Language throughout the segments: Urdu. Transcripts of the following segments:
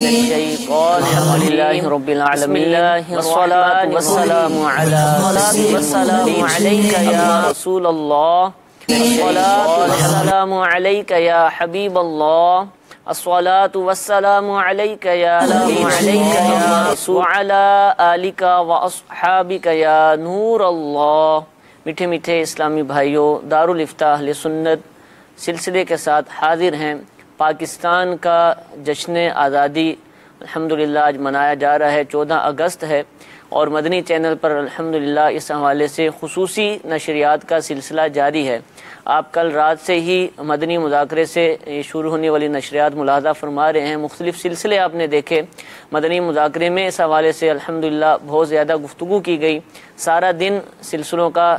الشيطان الرجيم رب العالمين والصلاة والسلام عليك يا رسول الله الصلاة والسلام عليك يا حبيب الله الصلاة والسلام عليك يا رسول وعلى آلك وأصحابك يا نور الله۔ میٹھے میٹھے اسلامی بھائیوں، دارالفتاح اہل سنت سلسلے کے ساتھ حاضر ہیں۔ پاکستان کا جشن آزادی الحمدللہ آج منایا جا رہا ہے، 14 اگست ہے، اور مدنی چینل پر الحمدللہ اس حوالے سے خصوصی نشریات کا سلسلہ جاری ہے۔ آپ کل رات سے ہی مدنی مذاکرے سے شروع ہونے والی نشریات ملاحظہ فرما رہے ہیں۔ مختلف سلسلے آپ نے دیکھے مدنی مذاکرے میں، اس حوالے سے الحمدللہ بہت زیادہ گفتگو کی گئی۔ سارا دن سلسلوں کا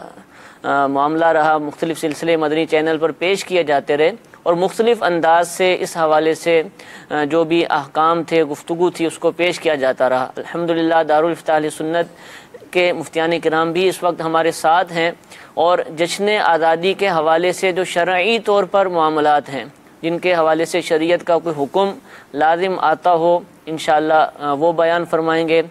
معاملہ رہا، مختلف سلسلے مدنی چینل پر پیش کیے جاتے رہے، اور مختلف انداز سے اس حوالے سے جو بھی احکام تھے، گفتگو تھی، اس کو پیش کیا جاتا رہا۔ الحمدللہ دارالفتاح اہل سنت کے مفتیان کرام بھی اس وقت ہمارے ساتھ ہیں، اور جشن آزادی کے حوالے سے جو شرعی طور پر معاملات ہیں، جن کے حوالے سے شریعت کا کوئی حکم لازم آتا ہو، انشاءاللہ وہ بیان فرمائیں گے۔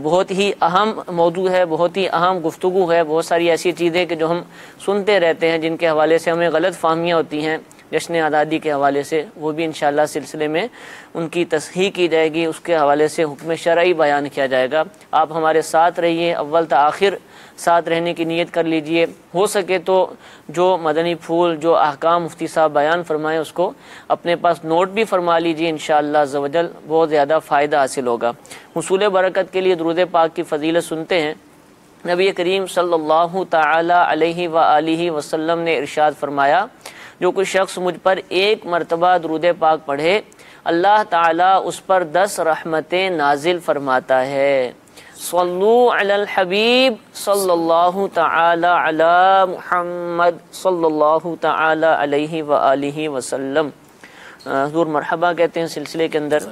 بہت ہی اہم موضوع ہے، بہت ہی اہم گفتگو ہے، بہت ساری ایسی چیزیں کہ جو ہم سنتے رہتے ہیں، جن کے حوالے سے ہمیں غلط فہمیاں ہوتی ہیں جشن آزادی کے حوالے سے، وہ بھی انشاءاللہ سلسلے میں ان کی تصحیح کی جائے گی، اس کے حوالے سے حکم شرعی بیان کیا جائے گا۔ آپ ہمارے ساتھ رہیے، اول تا آخر ساتھ رہنے کی نیت کر لیجئے۔ ہو سکے تو جو مدنی پھول، جو احکام مفتی صاحب بیان فرمائیں، اس کو اپنے پاس نوٹ بھی فرما لیجئے، انشاءاللہ عز و جل بہت زیادہ فائدہ حاصل ہوگا۔ حصول برکت کے لیے درود پاک کی فضیلت سنتے ہیں۔ نبی کریم صلی اللہ تعالی علیہ وآلہ وسلم نے ارشاد فرمایا، جو کوئی شخص مجھ پر ایک مرتبہ درود پاک پڑھے، اللہ تعالیٰ اس پر 10 رحمتیں نازل فرماتا ہے۔ صلو علی الحبیب صلی اللہ تعالی علی محمد صلی اللہ تعالی علیہ وآلہ وسلم۔ حضور مرحبا کہتے ہیں سلسلے کے اندر،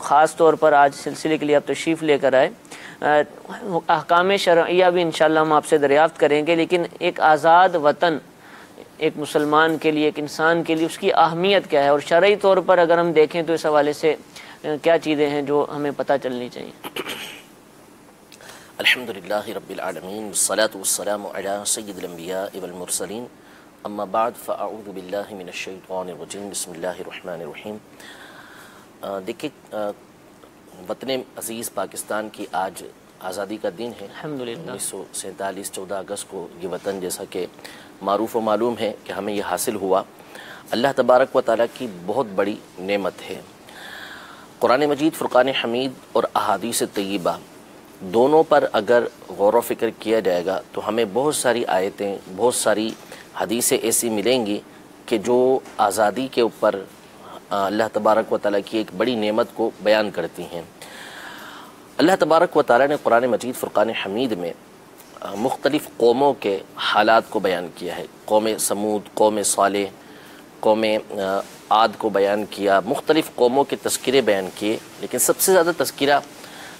خاص طور پر آج سلسلے کے لیے آپ تشریف لے کر آئے۔ احکام شرعیہ بھی انشاءاللہ ہم آپ سے دریافت کریں گے، لیکن ایک آزاد وطن، ایک مسلمان کے لیے، ایک انسان کے لیے اس کی اہمیت کیا ہے، اور شرعی طور پر اگر ہم دیکھیں تو اس حوالے سے کیا چیزیں ہیں جو ہمیں پتہ چلنی چاہیے۔ الحمدللہ رب العالمین والصلاة والسلام علی سید الانبیاء والمرسلین، اما بعد فاعوذ باللہ من الشیطان الرجیم، بسم اللہ الرحمن الرحیم۔ دیکھیں، وطن عزیز پاکستان کی آج آزادی کا دن ہے۔ الحمدللہ 1947 14 اگست کو یہ وطن، جیسا کہ معروف و معلوم ہے کہ ہمیں یہ حاصل ہوا، اللہ تبارک و تعالیٰ کی بہت بڑی نعمت ہے۔ قرآن مجید، فرقان حمید اور احادیث طیبہ دونوں پر اگر غور و فکر کیا جائے گا تو ہمیں بہت ساری آیتیں، بہت ساری حدیثیں ایسی ملیں گی کہ جو آزادی کے اوپر اللہ تبارک و تعالیٰ کی ایک بڑی نعمت کو بیان کرتی ہیں۔ اللہ تبارک و تعالیٰ نے قرآن مجید فرقان حمید میں مختلف قوموں کے حالات کو بیان کیا ہے۔ قوم سمود، قوم صالح، قوم عاد کو بیان کیا، مختلف قوموں کے تذکرے بیان کیے، لیکن سب سے زیادہ تذکرہ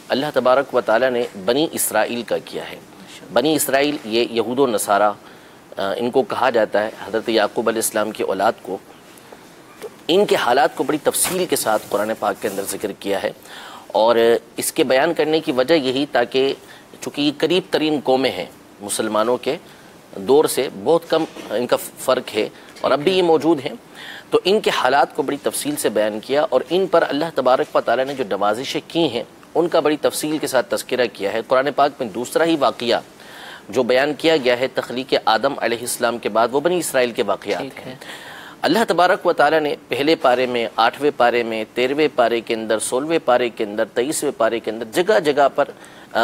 اللہ تبارک و تعالیٰ نے بنی اسرائیل کا کیا ہے۔ بنی اسرائیل یہ یہود و نصارہ ان کو کہا جاتا ہے، حضرت یعقوب علیہ السلام کی اولاد کو۔ تو ان کے حالات کو بڑی تفصیل کے ساتھ قرآن پاک کے اندر ذکر کیا ہے، اور اس کے بیان کرنے کی وجہ یہی تاکہ چونکہ یہ قریب ترین قومیں ہیں، مسلمانوں کے دور سے بہت کم ان کا فرق ہے، اور اب بھی یہ موجود ہیں، تو ان کے حالات کو بڑی تفصیل سے بیان کیا، اور ان پر اللہ تبارک و تعالیٰ نے جو نوازشیں کی ہیں ان کا بڑی تفصیل کے ساتھ تذکرہ کیا ہے۔ قرآن پاک میں دوسرا ہی واقعہ جو بیان کیا گیا ہے تخلیق آدم علیہ السلام کے بعد، وہ بنی اسرائیل کے واقعات ہیں۔ اللہ تبارک و تعالیٰ نے پہلے پارے میں، 8ویں پارے میں، 13ویں پارے کے اندر، 16ویں پارے کے اندر، 23ویں پارے کے اندر جگہ جگہ پر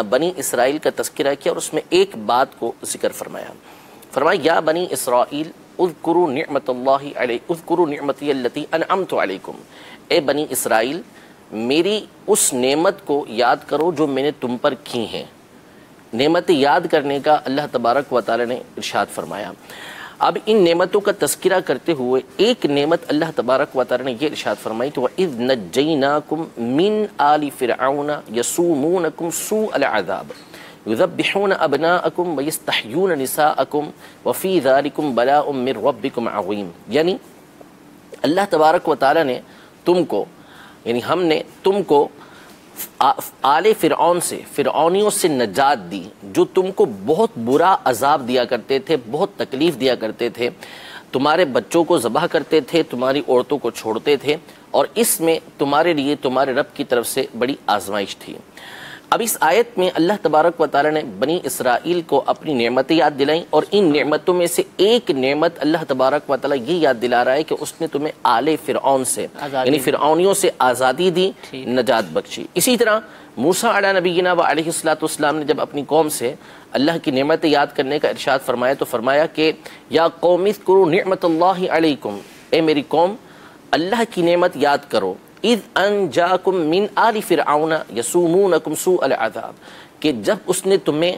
بنی اسرائیل کا تذکرہ کیا، اور اس میں ایک بات کو ذکر فرمایا۔ یا بنی اسرائیل اذکروا نعمت اللہ علیکم، اذکروا نعمتی التی انعمت علیکم، اے بنی اسرائیل میری اس نعمت کو یاد کرو جو میں نے تم پر کی ہیں۔ نعمت یاد کرنے کا اللہ تبارک و تعالی نے ارشاد فرمایا۔ اب ان نعمتوں کا تذکرہ کرتے ہوئے ایک نعمت اللہ تبارک و تعالی نے یہ ارشاد فرمائی تو وَإِذْ نَجَّيْنَاكُمْ مِنْ آلِ فِرْعَوْنَ يَسُومُونَكُمْ سُوءَ الْعَذَابِ يُذَبِّحُونَ أَبْنَاءَكُمْ وَيَسْتَحْيُونَ نِسَاءَكُمْ وَفِي ذَلِكُمْ بَلَاءٌ مِّن رَبِّكُمْ عَظِيمٌ، یعنی اللہ تبارک و تعالی نے تم کو یعنی ہم نے تم کو آل فرعون سے، فرعونیوں سے نجات دی جو تم کو بہت برا عذاب دیا کرتے تھے، بہت تکلیف دیا کرتے تھے، تمہارے بچوں کو ذبح کرتے تھے، تمہاری عورتوں کو چھوڑتے تھے، اور اس میں تمہارے لیے تمہارے رب کی طرف سے بڑی آزمائش تھی۔ اب اس آیت میں اللہ تبارک و تعالی نے بنی اسرائیل کو اپنی نعمتیں یاد دلائیں، اور ان نعمتوں میں سے ایک نعمت اللہ تبارک و تعالی یہ یاد دلا رہا ہے کہ اس نے تمہیں آل فرعون سے یعنی فرعونیوں سے آزادی دی، نجات بخشی۔ اسی طرح موسیٰ علیہ نبینا و علیہ السلام نے جب اپنی قوم سے اللہ کی نعمتیں یاد کرنے کا ارشاد فرمایا تو فرمایا کہ یا قوم اذکروا نعمت اللہ علیکم، اے میری قوم اللہ کی نعمت یاد کرو، اذ انجاکم من آل فرعون یسومونکم سوء العذاب، کہ جب اس نے تمہیں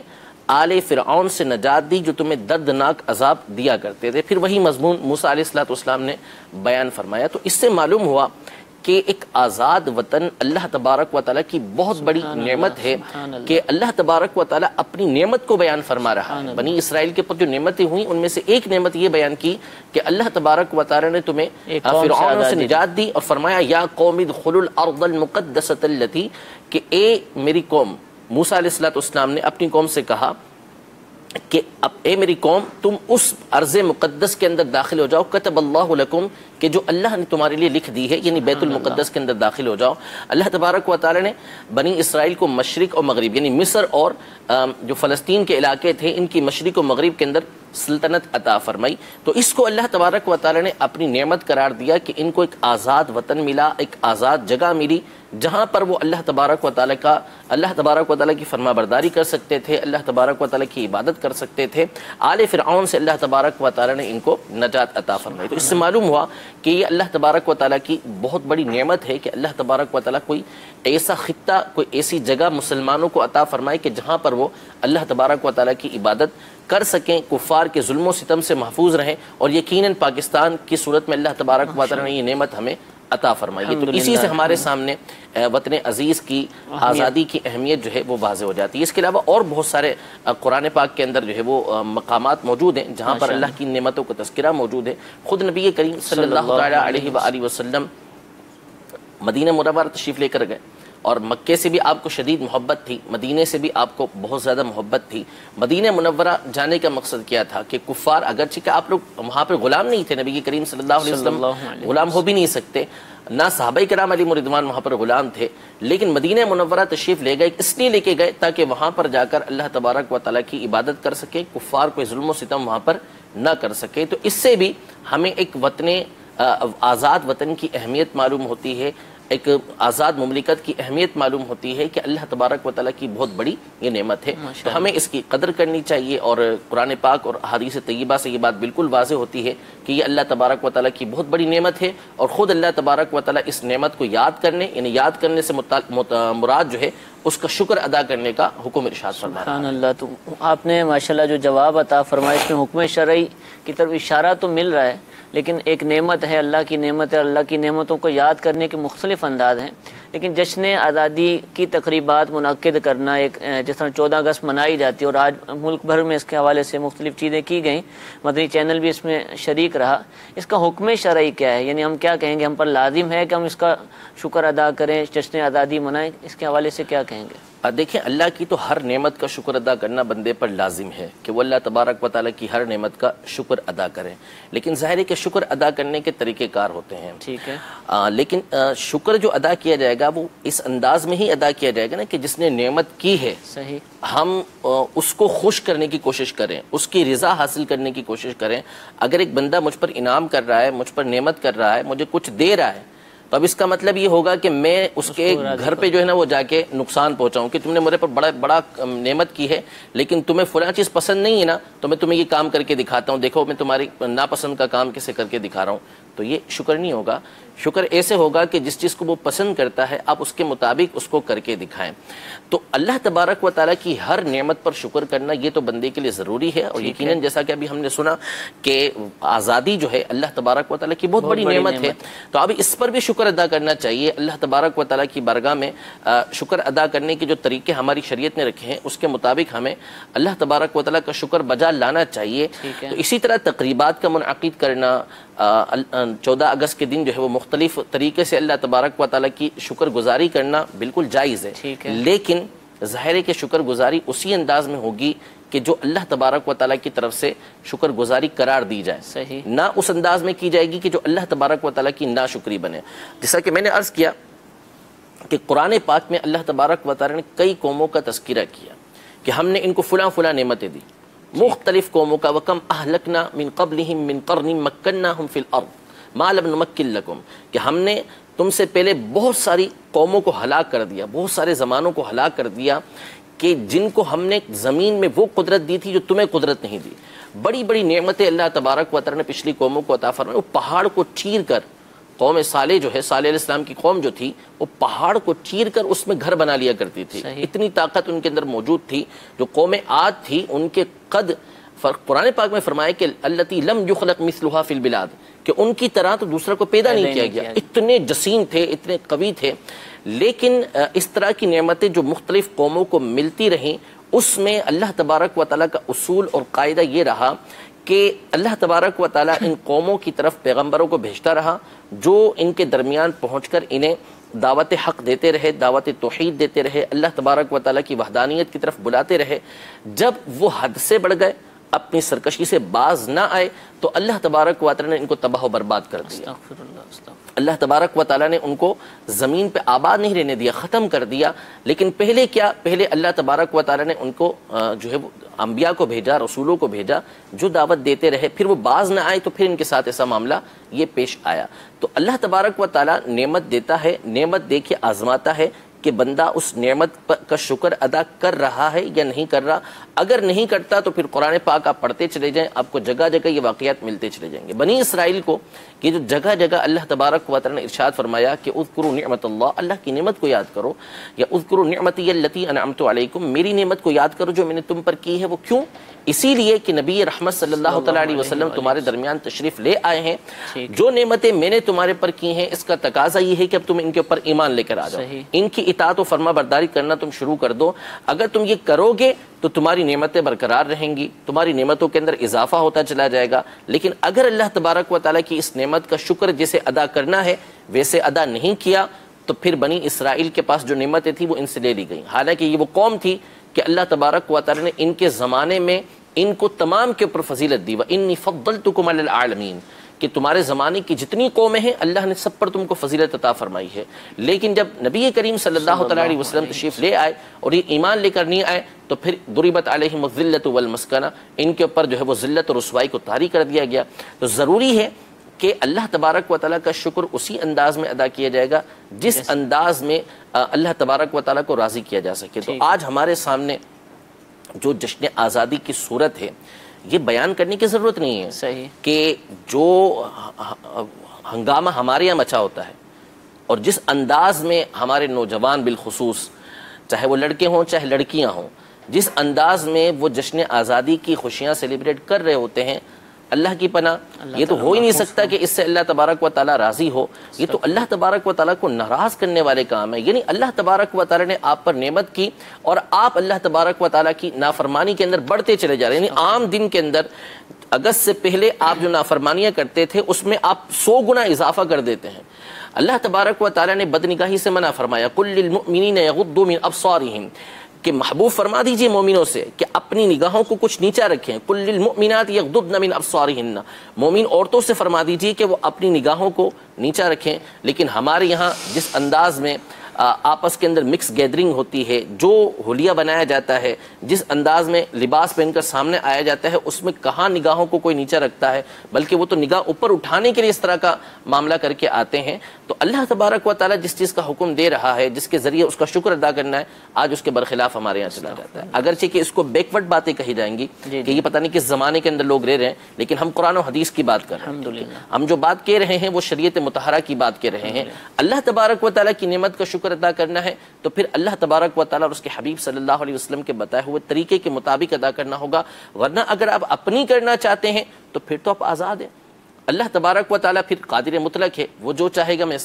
آل فرعون سے نجات دی جو تمہیں دردناک عذاب دیا کرتے تھے۔ پھر وہی مضمون موسیٰ علیہ السلام نے بیان فرمایا۔ تو اس سے معلوم ہوا کہ ایک آزاد وطن اللہ تبارک و تعالیٰ کی بہت بڑی نعمت ہے کہ اللہ تبارک و تعالیٰ اپنی نعمت کو بیان فرما رہا ہے۔ بنی اسرائیل کے پر جو نعمتیں ہوئیں ان میں سے ایک نعمت یہ بیان کی کہ اللہ تبارک و تعالیٰ نے تمہیں فرعون سے نجات دی، اور فرمایا یا قوم ادخلوا الارض المقدسۃ التی، کہ اے میری قوم، موسیٰ علیہ السلام نے اپنی قوم سے کہا کہ اب اے میری قوم تم اس ارض مقدس کے اندر داخل ہو جاؤ، کتب اللہ لکم، کہ جو اللہ نے تمہارے لیے لکھ دی ہے، یعنی بیت المقدس کے اندر داخل ہو جاؤ۔ اللہ تبارک و تعالی نے بنی اسرائیل کو مشرق اور مغرب یعنی مصر اور جو فلسطین کے علاقے تھے ان کی مشرق و مغرب کے اندر سلطنت عطا فرمائی۔ تو اس کو اللہ تبارک و تعالی نے اپنی نعمت قرار دیا کہ ان کو ایک آزاد وطن ملا، ایک آزاد جگہ ملی جہاں پر وہ اللہ تبارک و تعالی کی فرما برداری کر سکتے تھے، اللہ تبارک و تعالی کی عبادت کر سکتے تھے۔ آل فرعون سے اللہ تبارک و تعالی نے ان کو نجات عطا فرمائی۔ تو اس سے معلوم ہوا کہ یہ اللہ تبارک و تعالی کی بہت بڑی نعمت ہے کہ اللہ تبارک و تعالی کوئی ایسا خطہ، کوئی ایسی جگہ مسلمانوں کو عطا فرمائے کہ جہاں پر وہ اللہ تبارک و تعالی کی عبادت کر سکیں، کفار کے ظلم و ستم سے محفوظ رہیں، اور یقیناً پاکستان کی صورت میں اللہ تبارک و تعالی نے یہ نعمت ہمیں عطا فرمائی ہے۔ تو اسی سے ہمارے سامنے وطن عزیز کی آزادی کی اہمیت جو ہے وہ واضح ہو جاتی ہے۔ اس کے علاوہ اور بہت سارے قرآن پاک کے اندر جو ہے وہ مقامات موجود ہیں جہاں پر اللہ کی نعمتوں کا تذکرہ موجود ہے۔ خود نبی کریم صلی اللہ علیہ وآلہ وسلم مدینہ منورہ تشریف لے کر گئے، اور مکے سے بھی آپ کو شدید محبت تھی، مدینے سے بھی آپ کو بہت زیادہ محبت تھی۔ مدینہ منورہ جانے کا مقصد کیا تھا کہ کفار، اگرچہ کہ آپ لوگ وہاں پہ غلام نہیں تھے، نبی کریم صلی اللہ علیہ وسلم غلام ہو بھی نہیں سکتے، نہ صحابہ کرام علیہم رضوان وہاں پر غلام تھے، لیکن مدینہ منورہ تشریف لے گئے، اس لیے لے کے گئے تاکہ وہاں پر جا کر اللہ تبارک و تعالیٰ کی عبادت کر سکے، کفار کوئی ظلم و ستم وہاں پر نہ کر سکے۔ تو اس سے بھی ہمیں ایک آزاد وطن کی اہمیت معلوم ہوتی ہے، ایک آزاد مملکت کی اہمیت معلوم ہوتی ہے کہ اللہ تبارک و تعالیٰ کی بہت بڑی یہ نعمت ہے۔ تو ہمیں اس کی قدر کرنی چاہیے، اور قرآن پاک اور حدیث طیبہ سے یہ بات بالکل واضح ہوتی ہے کہ یہ اللہ تبارک و تعالیٰ کی بہت بڑی نعمت ہے، اور خود اللہ تبارک و تعالیٰ اس نعمت کو یاد کرنے یعنی یاد کرنے سے مراد جو ہے اس کا شکر ادا کرنے کا حکم ارشاد فرمایا۔ سبحان اللہ۔ تو آپ نے ماشاءاللہ جو جواب عطا فرمایا اس میں حکم شرعی کی طرف اشارہ تو مل رہا ہے، لیکن ایک نعمت ہے، اللہ کی نعمت ہے، اللہ کی نعمتوں کو یاد کرنے کے مختلف انداز ہیں، لیکن جشن آزادی کی تقریبات منعقد کرنا، ایک جس طرح 14 اگست منائی جاتی ہے اور آج ملک بھر میں اس کے حوالے سے مختلف چیزیں کی گئیں، مدنی چینل بھی اس میں شریک رہا، اس کا حکم شرعی کیا ہے؟ یعنی ہم کیا کہیں گے، ہم پر لازم ہے کہ ہم اس کا شکر ادا کریں، جشن آزادی منائیں؟ اس کے حوالے سے کیا کہیں گے؟ دیکھیں، اللہ کی تو ہر نعمت کا شکر ادا کرنا بندے پر لازم ہے کہ وہ اللہ تبارک و تعالیٰ کی ہر نعمت کا شکر ادا کریں، لیکن ظاہر ہے کہ شکر ادا کرنے کے طریقہ کار ہوتے ہیں۔ ٹھیک ہے، لیکن شکر جو ادا کیا جائے گا وہ اس انداز میں ہی ادا کیا جائے گا نا کہ جس نے نعمت کی ہے، صحیح، ہم اس کو خوش کرنے کی کوشش کریں، اس کی رضا حاصل کرنے کی کوشش کریں۔ اگر ایک بندہ مجھ پر انعام کر رہا ہے، مجھ پر نعمت کر رہا ہے، مجھے کچھ دے رہا ہے، تو اب اس کا مطلب یہ ہوگا کہ میں اس کے گھر پہ جو ہے نا وہ جا کے نقصان پہنچاؤں کہ تم نے میرے پر بڑا نعمت کی ہے، لیکن تمہیں فلاں چیز پسند نہیں ہے نا، تو میں تمہیں یہ کام کر کے دکھاتا ہوں، دیکھو میں تمہاری ناپسند کا کام کیسے کر کے دکھا رہا ہوں۔ تو یہ شکر نہیں ہوگا۔ شکر ایسے ہوگا کہ جس چیز کو وہ پسند کرتا ہے آپ اس کے مطابق اس کو کر کے دکھائیں۔ تو اللہ تبارک و تعالیٰ کی ہر نعمت پر شکر کرنا یہ تو بندے کے لیے ضروری ہے، اور یقیناً جیسا کہ ابھی ہم نے سنا کہ آزادی جو ہے اللہ تبارک و تعالیٰ کی بہت بڑی نعمت ہے، تو اب اس پر بھی شکر ادا کرنا چاہیے۔ اللہ تبارک و تعالیٰ کی بارگاہ میں شکر ادا کرنے کے جو طریقے ہماری شریعت نے رکھے ہیں اس کے مطابق ہمیں اللہ تبارک و تعالیٰ کا شکر بجا لانا چاہیے۔ تو اسی طرح تقریبات کا منعقد کرنا، 14 اگست کے دن جو ہے وہ مختلف طریقے سے اللہ تبارک و تعالیٰ کی شکر گزاری کرنا بالکل جائز ہے، لیکن ظاہر ہے کہ شکر گزاری اسی انداز میں ہوگی کہ جو اللہ تبارک و تعالیٰ کی طرف سے شکر گزاری قرار دی جائے، نہ اس انداز میں کی جائے گی کہ جو اللہ تبارک و تعالیٰ کی ناشکری بنے۔ جیسا کہ میں نے عرض کیا کہ قرآن پاک میں اللہ تبارک و تعالیٰ نے کئی قوموں کا تذکرہ کیا کہ ہم نے ان کو فلاں فلاں نعمتیں دی، مختلف قوموں کا، وَكَمْ أَهْلَكْنَا مِنْ قَبْلِهِمْ مِنْ قَرْنٍ مَكَّنَّاهُمْ فِي الْأَرْضِ مَا لَمْ نُمَكِّن لَكُمْ، کہ ہم نے تم سے پہلے بہت ساری قوموں کو ہلاک کر دیا، بہت سارے زمانوں کو ہلاک کر دیا کہ جن کو ہم نے زمین میں وہ قدرت دی تھی جو تمہیں قدرت نہیں دی۔ بڑی بڑی نعمتیں اللہ تبارک و تعالیٰ نے پچھلی قوموں کو عطا فرمائی۔ وہ پہاڑ کو چیر کر، قوم صالح جو ہے، صالح علیہ السلام کی قوم جو تھی، وہ پہاڑ کو چیر کر اس میں گھر بنا لیا کرتی تھی، اتنی طاقت ان کے اندر موجود تھی۔ جو قوم عاد تھی ان کے قد قرآن پاک میں فرمایا کہ التی لم یخلق مثلها فی البلاد، کہ ان کی طرح تو دوسرا کو پیدا نہیں کیا گیا، اتنے جسیم تھے، اتنے قوی تھے۔ لیکن اس طرح کی نعمتیں جو مختلف قوموں کو ملتی رہیں، اس میں اللہ تبارک و تعالیٰ کا اصول اور قاعدہ یہ رہا کہ اللہ تبارک و تعالیٰ ان قوموں کی طرف پیغمبروں کو بھیجتا رہا جو ان کے درمیان پہنچ کر انہیں دعوت حق دیتے رہے، دعوت توحید دیتے رہے، اللہ تبارک و تعالیٰ کی وحدانیت کی طرف بلاتے رہے۔ جب وہ حد سے بڑھ گئے، اپنی سرکشی سے باز نہ آئے، تو اللہ تبارک و تعالیٰ نے ان کو تباہ و برباد کر دیا۔ اللہ تبارک و تعالیٰ نے ان کو زمین پہ آباد نہیں رہنے دیا، ختم کر دیا۔ لیکن پہلے کیا؟ پہلے اللہ تبارک و تعالیٰ نے ان کو جو ہے انبیاء کو بھیجا، رسولوں کو بھیجا جو دعوت دیتے رہے، پھر وہ باز نہ آئے تو پھر ان کے ساتھ ایسا معاملہ یہ پیش آیا۔ تو اللہ تبارک و تعالیٰ نعمت دیتا ہے، نعمت دے کے آزماتا ہے کہ بندہ اس نعمت کا شکر ادا کر رہا ہے یا نہیں کر رہا۔ اگر نہیں کرتا تو پھر قرآن پاک آپ پڑھتے چلے جائیں، آپ کو جگہ جگہ یہ واقعات ملتے چلے جائیں گے۔ بنی اسرائیل کو یہ جو جگہ جگہ اللہ تبارک و تعالیٰ نے ارشاد فرمایا کہ اذکروا نعمت اللہ، اللہ کی نعمت کو یاد کرو، یا اذکروا نعمتی التی انعمت علیکم، میری نعمت کو یاد کرو جو میں نے تم پر کی ہے۔ وہ کیوں؟ اسی لیے کہ نبی رحمت صلی اللہ تعالیٰ علیہ وسلم تمہارے درمیان تشریف لے آئے ہیں۔ جو نعمتیں میں نے تمہارے پر کی ہیں اس کا تقاضا یہ ہے کہ اب تم ان کے اوپر ایمان لے کر آ جاؤ، ان کی اطاعت و فرما برداری کرنا تم شروع کر دو۔ اگر تم یہ کرو گے تو تمہاری نعمتیں برقرار رہیں گی، تمہاری نعمتوں کے اندر اضافہ ہوتا چلا جائے گا۔ لیکن اگر اللہ تبارک و تعالیٰ کی اس نعمت کا شکر جیسے ادا کرنا ہے ویسے ادا نہیں کیا تو پھر بنی اسرائیل کے پاس جو نعمتیں تھیں وہ ان سے لے لی گئیں۔ حالانکہ یہ وہ قوم تھی کہ اللہ تبارک و تعالیٰ نے ان کے زمانے میں ان کو تمام کے اوپر فضیلت دی، وَإِنِّي فَضَّلْتُكُمْ عَلَى الْعَالَمِينَ، کہ تمہارے زمانے کی جتنی قومیں ہیں اللہ نے سب پر تم کو فضیلت عطا فرمائی ہے۔ لیکن جب نبی کریم صلی اللہ تعالیٰ علیہ وسلم تشریف لے آئے اور یہ ایمان لے کر نہیں آئے تو پھر ضربت علیہم الذلۃ والمسکنہ، ان کے اوپر جو ہے وہ ذلت اور رسوائی کو طاری کر دیا گیا۔ تو ضروری ہے کہ اللہ تبارک و تعالیٰ کا شکر اسی انداز میں ادا کیا جائے گا جس انداز میں اللہ تبارک و تعالیٰ کو راضی کیا جا سکے۔ تو آج ہمارے سامنے جو جشن آزادی کی صورت ہے یہ بیان کرنے کی ضرورت نہیں ہے کہ جو ہنگامہ ہمارے یہاں مچا ہوتا ہے اور جس انداز میں ہمارے نوجوان بالخصوص، چاہے وہ لڑکے ہوں چاہے لڑکیاں ہوں، جس انداز میں وہ جشن آزادی کی خوشیاں سیلیبریٹ کر رہے ہوتے ہیں، اللہ کی پناہ یہ تو ہو ہی نہیں سکتا کہ اس سے اللہ تبارک و تعالیٰ راضی ہو۔ یہ تو اللہ تبارک و تعالیٰ کو ناراض کرنے والے کام ہے۔ یعنی اللہ تبارک و تعالیٰ نے آپ پر نعمت کی اور آپ اللہ تبارک و تعالیٰ کی نافرمانی کے اندر بڑھتے چلے جا رہے ہیں۔ یعنی عام دن کے اندر اگست سے پہلے آپ جو نافرمانیاں کرتے تھے اس میں آپ 100 گنا اضافہ کر دیتے ہیں۔ اللہ تبارک و تعالیٰ نے بدنگاہی سے منع فرمایا، قُلْ لِلْمُؤْمِنِينَ يَغُضُّوا مِنْ أَبْصَارِهِمْ، کہ محبوب فرما دیجئے مومنوں سے کہ اپنی نگاہوں کو کچھ نیچا رکھیں۔ قُلْ لِلْمُؤْمِنَاتِ يَغْضُضْنَ مِنْ أَبْصَارِهِنَّ، مومن عورتوں سے فرما دیجئے کہ وہ اپنی نگاہوں کو نیچا رکھیں۔ لیکن ہمارے یہاں جس انداز میں آپس کے اندر مکس گیدرنگ ہوتی ہے، جو حلیہ بنایا جاتا ہے، جس انداز میں لباس پہن کر سامنے آیا جاتا ہے، اس میں کہاں نگاہوں کو کوئی نیچا رکھتا ہے، بلکہ وہ تو نگاہ اوپر اٹھانے کے لیے اس طرح کا معاملہ کر کے آتے ہیں۔ تو اللہ تبارک و تعالیٰ جس چیز کا حکم دے رہا ہے، جس کے ذریعے اس کا شکر ادا کرنا ہے، آج اس کے برخلاف ہمارے یہاں چلا جاتا ہے۔ اگرچہ کہ اس کو بیکورڈ باتیں کہی جائیں گی کہ یہ پتہ نہیں کس زمانے کے اندر لوگ رہ رہے ہیں، لیکن ہم قرآن و حدیث کی بات کر رہے ہیں۔ ہم جو بات کہہ رہے ہیں وہ شریعت مطہرہ کی بات کہہ رہے ہیں۔ اللہ تبارک و تعالیٰ کی نعمت کا شکر ادا کرنا ہے تو پھر اللہ تبارک و تعالیٰ اور اس کے حبیب صلی اللہ علیہ وسلم کے بتائے ہوئے طریقے کے مطابق ادا کرنا ہوگا، ورنہ اگر آپ اپنی کرنا چاہتے ہیں تو پھر تو آپ آزاد ہیں۔ اللہ تبارک و تعالیٰ پھر قادر مطلق ہے، وہ جو چاہے گا میں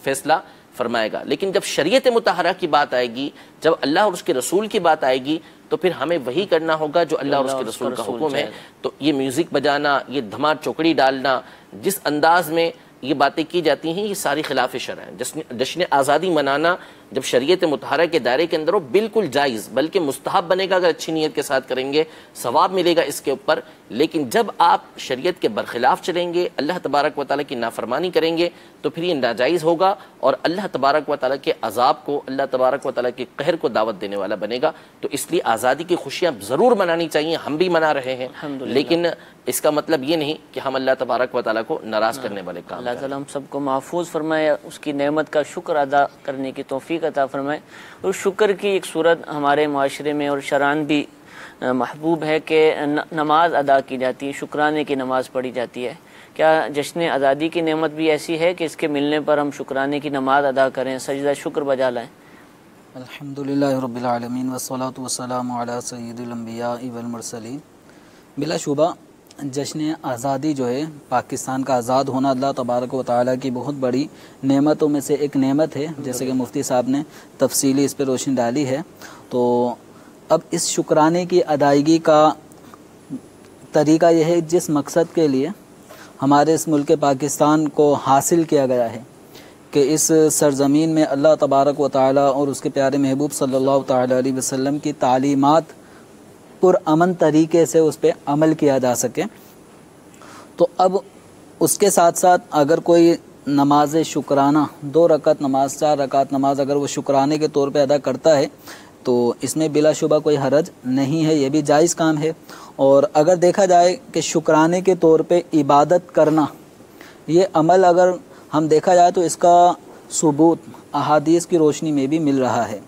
فیصلہ فرمائے گا۔ لیکن جب شریعت مطہرہ کی بات آئے گی، جب اللہ اور اس کے رسول کی بات آئے گی تو پھر ہمیں وہی کرنا ہوگا جو اللہ اور اس کے رسول کا حکم ہے۔ تو یہ میوزک بجانا، یہ دھما چوکڑی ڈالنا، جس انداز میں یہ باتیں کی جاتی ہیں یہ ساری خلاف شرع ہیں۔ جشن آزادی منانا جب شریعت مطہرہ کے دائرے کے اندر ہو بالکل جائز، بلکہ مستحب بنے گا اگر اچھی نیت کے ساتھ کریں گے، ثواب ملے گا اس کے اوپر۔ لیکن جب آپ شریعت کے برخلاف چلیں گے، اللہ تبارک و تعالیٰ کی نافرمانی کریں گے تو پھر یہ ناجائز ہوگا اور اللہ تبارک و تعالیٰ کے عذاب کو، اللہ تبارک و تعالیٰ کے قہر کو دعوت دینے والا بنے گا۔ تو اس لیے آزادی کی خوشیاں ضرور منانی چاہیے، ہم بھی منا رہے ہیں، لیکن اس کا مطلب یہ نہیں کہ ہم اللہ تبارک و تعالیٰ کو ناراض کرنے والے کام اللہ تعالیٰ ہم سب کو محفوظ فرمائے، اس کی نعمت کا شکر ادا کرنے کی توفیق عطا فرمائے۔ اور شکر کی ایک صورت ہمارے معاشرے میں اور شرعاً بھی محبوب ہے کہ نماز ادا کی جاتی ہے، شکرانے کی نماز پڑھی جاتی ہے۔ کیا جشن آزادی کی نعمت بھی ایسی ہے کہ اس کے ملنے پر ہم شکرانے کی نماز ادا کریں، سجدہ شکر بجا لائیں؟ الحمدللہ رب العالمین والصلاة والسلام علی سید الانبیاء والمرسلین۔ بلا شبہ جشن آزادی جو ہے، پاکستان کا آزاد ہونا اللہ تبارک و تعالیٰ کی بہت بڑی نعمتوں میں سے ایک نعمت ہے، جیسے کہ مفتی صاحب نے تفصیلی اس پہ روشنی ڈالی ہے۔ تو اب اس شکرانے کی ادائیگی کا طریقہ یہ ہے جس مقصد کے لیے ہمارے اس ملک پاکستان کو حاصل کیا گیا ہے کہ اس سرزمین میں اللہ تبارک و تعالیٰ اور اس کے پیارے محبوب صلی اللہ تعالیٰ علیہ وسلم کی تعلیمات پرامن طریقے سے اس پہ عمل کیا جا سکے۔ تو اب اس کے ساتھ ساتھ اگر کوئی نماز شکرانہ 2 رکعت نماز 4 رکعت نماز اگر وہ شکرانے کے طور پہ ادا کرتا ہے تو اس میں بلا شبہ کوئی حرج نہیں ہے، یہ بھی جائز کام ہے۔ اور اگر دیکھا جائے کہ شکرانے کے طور پہ عبادت کرنا یہ عمل اگر ہم دیکھا جائے تو اس کا ثبوت احادیث کی روشنی میں بھی مل رہا ہے،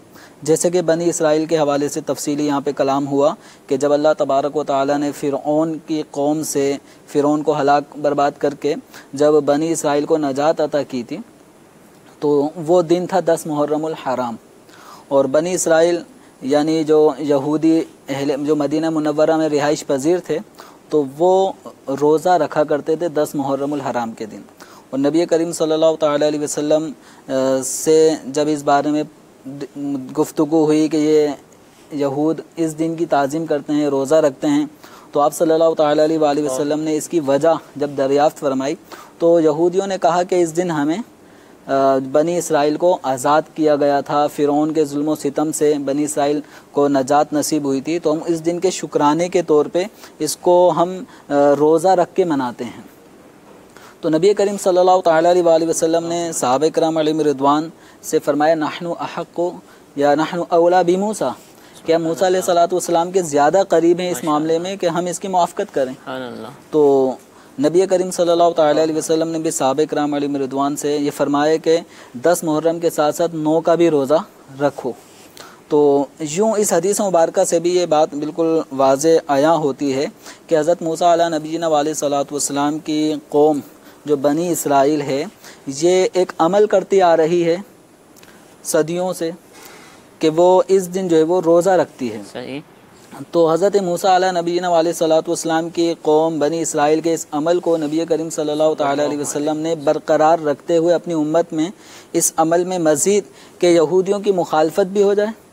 جیسے کہ بنی اسرائیل کے حوالے سے تفصیلی یہاں پہ کلام ہوا کہ جب اللہ تبارک و تعالیٰ نے فرعون کی قوم سے فرعون کو ہلاک برباد کر کے جب بنی اسرائیل کو نجات عطا کی تھی تو وہ دن تھا 10 محرم الحرام، اور بنی اسرائیل یعنی جو یہودی جو مدینہ منورہ میں رہائش پذیر تھے تو وہ روزہ رکھا کرتے تھے 10 محرم الحرام کے دن۔ اور نبی کریم صلی اللہ تعالیٰ علیہ وسلم سے جب اس بارے میں گفتگو ہوئی کہ یہ یہود اس دن کی تعظیم کرتے ہیں، روزہ رکھتے ہیں، تو آپ صلی اللہ تعالیٰ علیہ وآلہ وسلم نے اس کی وجہ جب دریافت فرمائی تو یہودیوں نے کہا کہ اس دن ہمیں بنی اسرائیل کو آزاد کیا گیا تھا، فرعون کے ظلم و ستم سے بنی اسرائیل کو نجات نصیب ہوئی تھی، تو ہم اس دن کے شکرانے کے طور پہ اس کو ہم روزہ رکھ کے مناتے ہیں۔ تو نبی کریم صلی اللہ تعالیٰ علیہ وآلہ وسلم نے صحابہ کرام علیہم رضوان سے فرمایا نحن احق یا نحن اولا بموسیٰ، کیا موسیٰ علیہ السلام کے زیادہ قریب ہیں اس معاملے میں کہ ہم اس کی موافقت کریں۔ تو نبی کریم صلی اللہ تعالیٰ علیہ وسلم نے بھی صحابہ کرام علیہم رضوان سے یہ فرمایا کہ 10 محرم کے ساتھ ساتھ 9 کا بھی روزہ رکھو۔ تو یوں اس حدیث مبارکہ سے بھی یہ بات بالکل واضح عیاں ہوتی ہے کہ حضرت موسیٰ علیہ نبینا علیہ صلاۃ والسلام کی قوم جو بنی اسرائیل ہے یہ ایک عمل کرتی آ رہی ہے صدیوں سے کہ وہ اس دن جو ہے وہ روزہ رکھتی ہے۔ صحیح۔ تو حضرت موسیٰ علیہ نبینا علیہ صلاۃ والسلام کی قوم بنی اسرائیل کے اس عمل کو نبی کریم صلی اللہ تعالیٰ علیہ وسلم نے برقرار رکھتے ہوئے اپنی امت میں اس عمل میں مزید کہ یہودیوں کی مخالفت بھی ہو جائے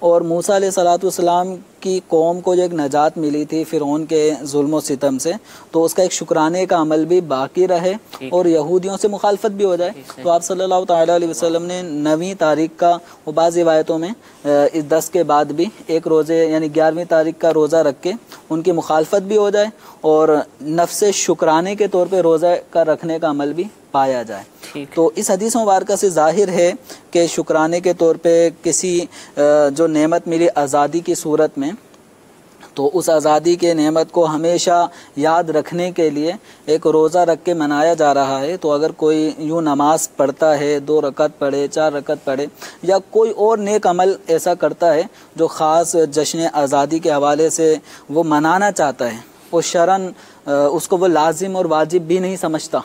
اور موسیٰ علیہ صلاۃ والسلام کی قوم کو جو ایک نجات ملی تھی فرعون کے ظلم و ستم سے، تو اس کا ایک شکرانے کا عمل بھی باقی رہے اور یہودیوں سے مخالفت بھی ہو جائے۔ تو آپ صلی اللہ تعالیٰ علیہ وسلم نے 9ویں تاریخ کا وہ بعض روایتوں میں اس 10 کے بعد بھی ایک روزے یعنی 11ویں تاریخ کا روزہ رکھ کے ان کی مخالفت بھی ہو جائے اور نفس شکرانے کے طور پہ روزہ کا رکھنے کا عمل بھی پایا جائے۔ تو اس حدیث مبارکہ سے ظاہر ہے کہ شکرانے کے طور پہ کسی جو نعمت ملی آزادی کی صورت میں تو اس آزادی کے نعمت کو ہمیشہ یاد رکھنے کے لیے ایک روزہ رکھ کے منایا جا رہا ہے۔ تو اگر کوئی یوں نماز پڑھتا ہے 2 رکعت پڑھے 4 رکعت پڑھے یا کوئی اور نیک عمل ایسا کرتا ہے جو خاص جشن آزادی کے حوالے سے وہ منانا چاہتا ہے، وہ شرعاً اس کو وہ لازم اور واجب بھی نہیں سمجھتا،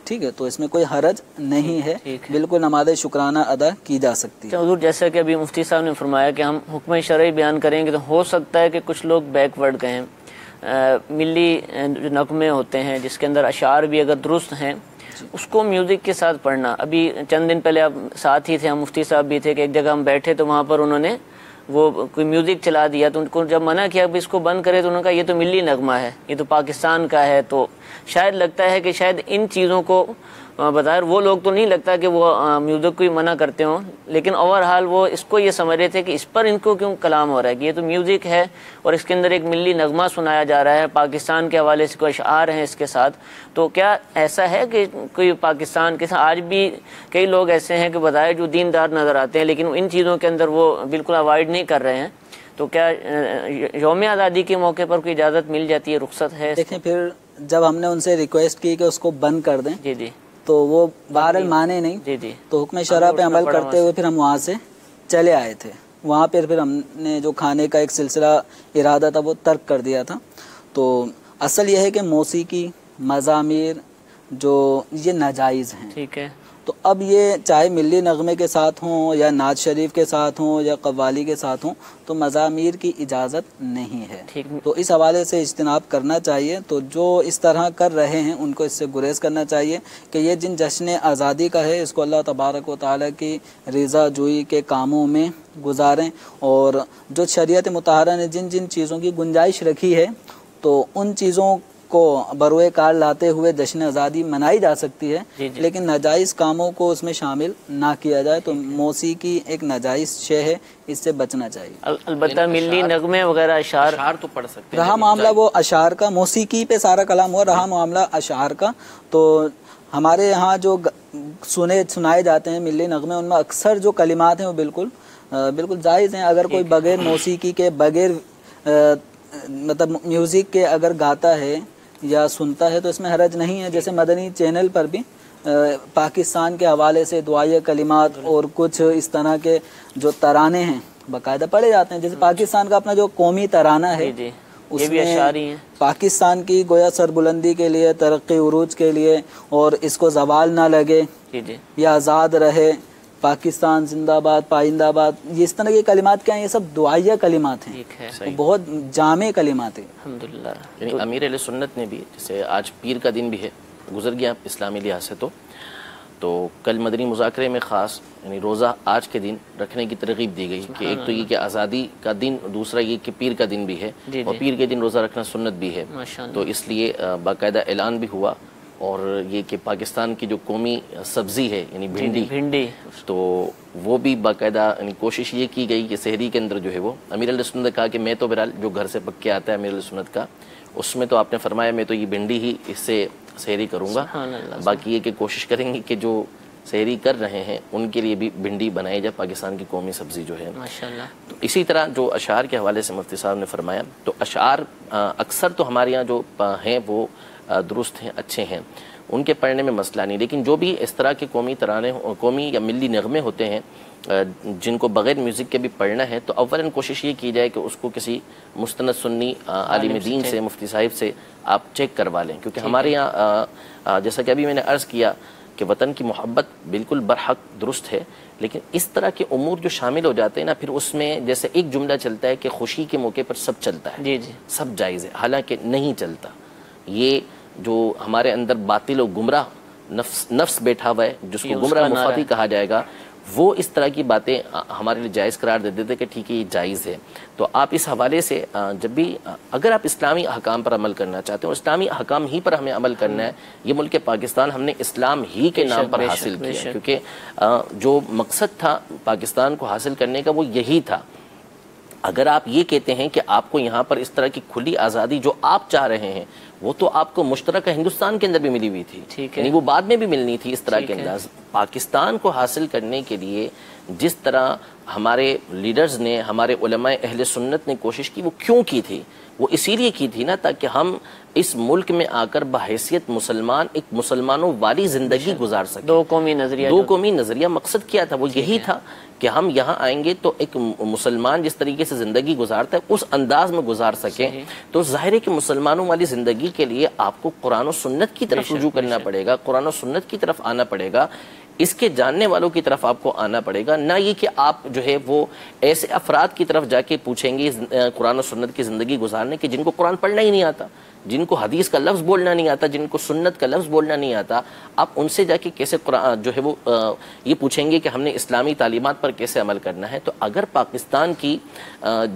ٹھیک ہے، تو اس میں کوئی حرج نہیں ہے، بالکل نماز شکرانہ ادا کی جا سکتی ہے۔ حضور جیسا کہ ابھی مفتی صاحب نے فرمایا کہ ہم حکم شرعی بیان کریں گے تو ہو سکتا ہے کہ کچھ لوگ بیک ورڈ گئے ہیں، ملی جو نغمے ہوتے ہیں جس کے اندر اشعار بھی اگر درست ہیں اس کو میوزک کے ساتھ پڑھنا۔ ابھی چند دن پہلے آپ ساتھ ہی تھے، ہم مفتی صاحب بھی تھے کہ ایک جگہ ہم بیٹھے تو وہاں پر انہوں نے وہ کوئی میوزک چلا دیا تو ان کو جب منع کیا کہ اس کو بند کرے تو انہوں نے کہا یہ تو ملی نغمہ ہے، یہ تو پاکستان کا ہے. تو شاید لگتا ہے کہ شاید ان چیزوں کو بظاہر وہ لوگ تو نہیں لگتا کہ وہ میوزک کو ہی منع کرتے ہوں، لیکن اوورحال وہ اس کو یہ سمجھ رہے تھے کہ اس پر ان کو کیوں کلام ہو رہا ہے، کہ یہ تو میوزک ہے اور اس کے اندر ایک ملی نغمہ سنایا جا رہا ہے، پاکستان کے حوالے سے کوئی اشعار ہیں اس کے ساتھ. تو کیا ایسا ہے کہ کوئی پاکستان کے ساتھ آج بھی کئی لوگ ایسے ہیں کہ بظاہر جو دیندار نظر آتے ہیں لیکن ان چیزوں کے اندر وہ بالکل اوائڈ نہیں کر رہے ہیں، تو کیا یوم آزادی کے موقع پر کوئی اجازت مل جاتی ہے، رخصت ہے؟ دیکھیں پھر جب ہم نے ان سے ریکویسٹ کی کہ اس کو بند کر دیں جی جی تو وہ بہرحال مانے نہیں. جی جی تو حکم شرع پہ عمل کرتے ہوئے پھر ہم وہاں سے چلے آئے تھے. وہاں پھر ہم نے جو کھانے کا ایک سلسلہ ارادہ تھا وہ ترک کر دیا تھا. تو اصل یہ ہے کہ موسیقی، مزامیر جو یہ ناجائز ہیں. ٹھیک ہے. تو اب یہ چاہے ملی نغمے کے ساتھ ہوں یا نعت شریف کے ساتھ ہوں یا قوالی کے ساتھ ہوں تو مزامیر کی اجازت نہیں ہے. تو اس حوالے سے اجتناب کرنا چاہیے. تو جو اس طرح کر رہے ہیں ان کو اس سے گریز کرنا چاہیے کہ یہ جن جشن آزادی کا ہے اس کو اللہ تبارک و تعالیٰ کی رضا جوئی کے کاموں میں گزاریں، اور جو شریعت مطہرہ نے جن جن چیزوں کی گنجائش رکھی ہے تو ان چیزوں کو بروئے کار لاتے ہوئے جشن آزادی منائی جا سکتی ہے. لیکن ناجائز کاموں کو اس میں شامل نہ کیا جائے. تو موسیقی ایک ناجائز شے ہے، اس سے بچنا چاہیے. البتہ ملی نغمے وغیرہ اشعار تو پڑھ سکتے ہیں. رہا معاملہ وہ اشعار کا، موسیقی پہ سارا کلام ہوا، رہا معاملہ اشعار کا. تو ہمارے یہاں جو سنائے جاتے ہیں ملی نغمے ان میں اکثر جو کلمات ہیں وہ بالکل جائز ہیں. اگر کوئی بغیر موسیقی کے، بغیر مطلب میوزک کے اگر گاتا ہے یا سنتا ہے تو اس میں حرج نہیں ہے. جیسے مدنی چینل پر بھی پاکستان کے حوالے سے دعائے کلمات اور کچھ اس طرح کے جو ترانے ہیں باقاعدہ پڑھے جاتے ہیں. جیسے پاکستان کا اپنا جو قومی ترانہ ہے اس میں پاکستان کی گویا سربلندی کے لیے، ترقی عروج کے لیے، اور اس کو زوال نہ لگے، یہ آزاد رہے، پاکستان زندہ باد، پائندہ آباد، یہ اس طرح کے کلمات کیا ہیں؟ یہ سب دعائیہ کلمات ہیں، بہت جامع کلمات ہیں. الحمدللہ. یعنی امیر اہل سنت نے بھی، جیسے آج پیر کا دن بھی ہے، گزر گیا اسلامی لحاظ سے، تو کل مدنی مذاکرے میں خاص یعنی روزہ آج کے دن رکھنے کی ترغیب دی گئی کہ ایک تو یہ کہ آزادی کا دن، دوسرا یہ کہ پیر کا دن بھی ہے، اور پیر کے دن روزہ رکھنا سنت بھی ہے. تو اس لیے باقاعدہ اعلان بھی ہوا. اور یہ کہ پاکستان کی جو قومی سبزی ہے یعنی بھنڈی، تو وہ بھی باقاعدہ یعنی کوشش یہ کی گئی کہ سحری کے اندر جو ہے وہ امیر علیہ سنت نے کہا کہ میں تو بہرحال جو گھر سے پک کے آتا ہے امیر علیہ سنت کا، اس میں تو آپ نے فرمایا میں تو یہ بھنڈی ہی اس سے سحری کروں گا. باقی یہ کہ کوشش کریں گے کہ جو سحری کر رہے ہیں ان کے لیے بھی بھنڈی بنائی جائے، پاکستان کی قومی سبزی جو ہے. تو اسی طرح جو اشعار کے حوالے سے مفتی صاحب نے فرمایا، تو اشعار اکثر تو ہمارے یہاں جو ہیں وہ درست ہیں، اچھے ہیں، ان کے پڑھنے میں مسئلہ نہیں. لیکن جو بھی اس طرح کے قومی ترانے، قومی یا ملی نغمے ہوتے ہیں جن کو بغیر میوزک کے بھی پڑھنا ہے، تو اولاً کوشش یہ کی جائے کہ اس کو کسی مستند سنی عالم دین سے، مفتی صاحب سے آپ چیک کروا لیں. کیونکہ ہمارے یہاں جیسا کہ ابھی میں نے عرض کیا کہ وطن کی محبت بالکل برحق درست ہے، لیکن اس طرح کے امور جو شامل ہو جاتے ہیں نا، پھر اس میں جیسے ایک جملہ چلتا ہے کہ خوشی کے موقع پر سب چلتا ہے، سب جائز ہے، حالانکہ نہیں چلتا. یہ جو ہمارے اندر باطل و گمراہ نفس بیٹھا ہوا ہے، جس کو گمراہ مخاطی کہا جائے گا، وہ اس طرح کی باتیں ہمارے لیے جائز قرار دے دیتے کہ ٹھیک ہے یہ جائز ہے. تو آپ اس حوالے سے جب بھی اگر آپ اسلامی احکام پر عمل کرنا چاہتے ہیں، اور اسلامی احکام ہی پر ہمیں عمل کرنا ہے، یہ ملک پاکستان ہم نے اسلام ہی کے نام پر حاصل کیا، کیونکہ جو مقصد تھا پاکستان کو حاصل کرنے کا وہ یہی تھا. اگر آپ یہ کہتے ہیں کہ آپ کو یہاں پر اس طرح کی کھلی آزادی جو آپ چاہ رہے ہیں وہ تو آپ کو مشترکہ ہندوستان کے اندر بھی ملی ہوئی تھی، یعنی وہ بعد میں بھی ملنی تھی اس طرح کے انداز. پاکستان کو حاصل کرنے کے لیے جس طرح ہمارے لیڈرز نے، ہمارے علماء اہل سنت نے کوشش کی، وہ کیوں کی تھی؟ وہ اسی لیے کی تھی نا تاکہ ہم اس ملک میں آ کر بحیثیت مسلمان ایک مسلمانوں والی زندگی گزار سکیں. دو قومی نظریہ مقصد کیا تھا؟ وہ یہی تھا کہ ہم یہاں آئیں گے تو ایک مسلمان جس طریقے سے زندگی گزارتا ہے اس انداز میں گزار سکیں. تو ظاہر ہے کہ مسلمانوں والی زندگی کے لیے آپ کو قرآن و سنت کی طرف رجوع کرنا پڑے گا، قرآن و سنت کی طرف آنا پڑے گا. اس کے جاننے والوں کی طرف آپ کو آنا پڑے گا، نہ یہ کہ آپ جو ہے وہ ایسے افراد کی طرف جا کے پوچھیں گے قرآن و سنت کی زندگی گزارنے کہ جن کو قرآن پڑھنا ہی نہیں آتا، جن کو حدیث کا لفظ بولنا نہیں آتا، جن کو سنت کا لفظ بولنا نہیں آتا، آپ ان سے جا کے کیسے قرآن جو ہے وہ یہ پوچھیں گے کہ ہم نے اسلامی تعلیمات پر کیسے عمل کرنا ہے۔ تو اگر پاکستان کی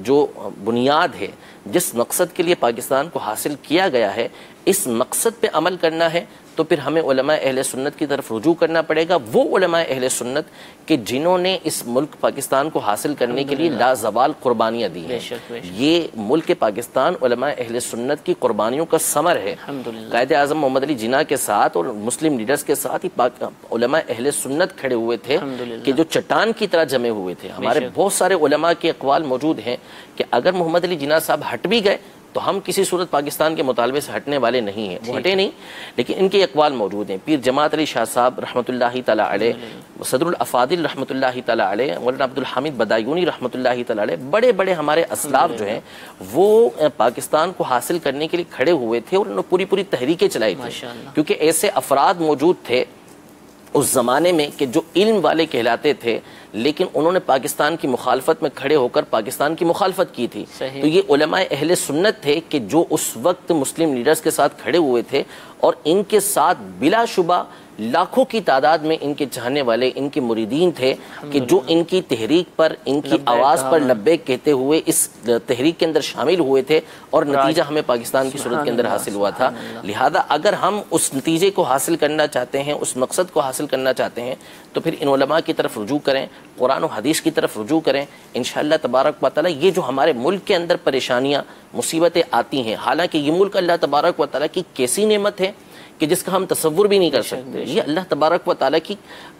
جو بنیاد ہے، جس مقصد کے لیے پاکستان کو حاصل کیا گیا ہے، اس مقصد پہ عمل کرنا ہے، تو پھر ہمیں علماء اہل سنت کی طرف رجوع کرنا پڑے گا، وہ علماء اہل سنت کہ جنہوں نے اس ملک پاکستان کو حاصل کرنے کے لیے لازوال قربانیاں دی ہیں۔ یہ ملک پاکستان علماء اہل سنت کی قربانیوں کا ثمر ہے۔ قائد اعظم محمد علی جناح کے ساتھ اور مسلم لیڈرز کے ساتھ ہی علماء اہل سنت کھڑے ہوئے تھے کہ جو چٹان کی طرح جمے ہوئے تھے۔ ہمارے بہت سارے علماء کے اقوال موجود ہیں کہ اگر محمد علی جناح صاحب ہٹ بھی گئے تو ہم کسی صورت پاکستان کے مطالبے سے ہٹنے والے نہیں ہیں، وہ ہٹے نہیں، لیکن ان کے اقوال موجود ہیں۔ پیر جماعت علی شاہ صاحب رحمۃ اللہ تعالیٰ علیہ، صدر الافاضل رحمۃ اللہ تعالیٰ علیہ، مولانا عبدالحمید بدایونی رحمۃ اللہ تعالیٰ علیہ، بڑے بڑے ہمارے اسلاف جو ہیں وہ پاکستان کو حاصل کرنے کے لیے کھڑے ہوئے تھے، اور انہوں نے پوری تحریکیں چلائی تھی، کیونکہ ایسے افراد موجود تھے اس زمانے میں کہ جو علم والے کہلاتے تھے، لیکن انہوں نے پاکستان کی مخالفت میں کھڑے ہو کر پاکستان کی مخالفت کی تھی۔ تو یہ علماء اہل سنت تھے کہ جو اس وقت مسلم لیڈرز کے ساتھ کھڑے ہوئے تھے، اور ان کے ساتھ بلا شبہ لاکھوں کی تعداد میں ان کے چاہنے والے، ان کے مریدین تھے کہ جو ان کی تحریک پر، ان کی آواز پر لبیک کہتے ہوئے اس تحریک کے اندر شامل ہوئے تھے، اور نتیجہ ہمیں پاکستان کی صورت کے اندر حاصل ہوا تھا۔ لہذا اگر ہم اس نتیجے کو حاصل کرنا چاہتے ہیں، اس مقصد کو حاصل کرنا چاہتے ہیں، تو پھر ان علماء کی طرف رجوع کریں، قرآن و حدیث کی طرف رجوع کریں۔ انشاءاللہ تبارک و تعالی یہ جو ہمارے ملک کے اندر پریشانیاں، مصیبتیں آتی ہیں، حالانکہ یہ ملک اللہ تبارک و تعالی کی کیسی نعمت ہے کہ جس کا ہم تصور بھی نہیں کر سکتے۔ یہ اللہ تبارک و تعالیٰ کی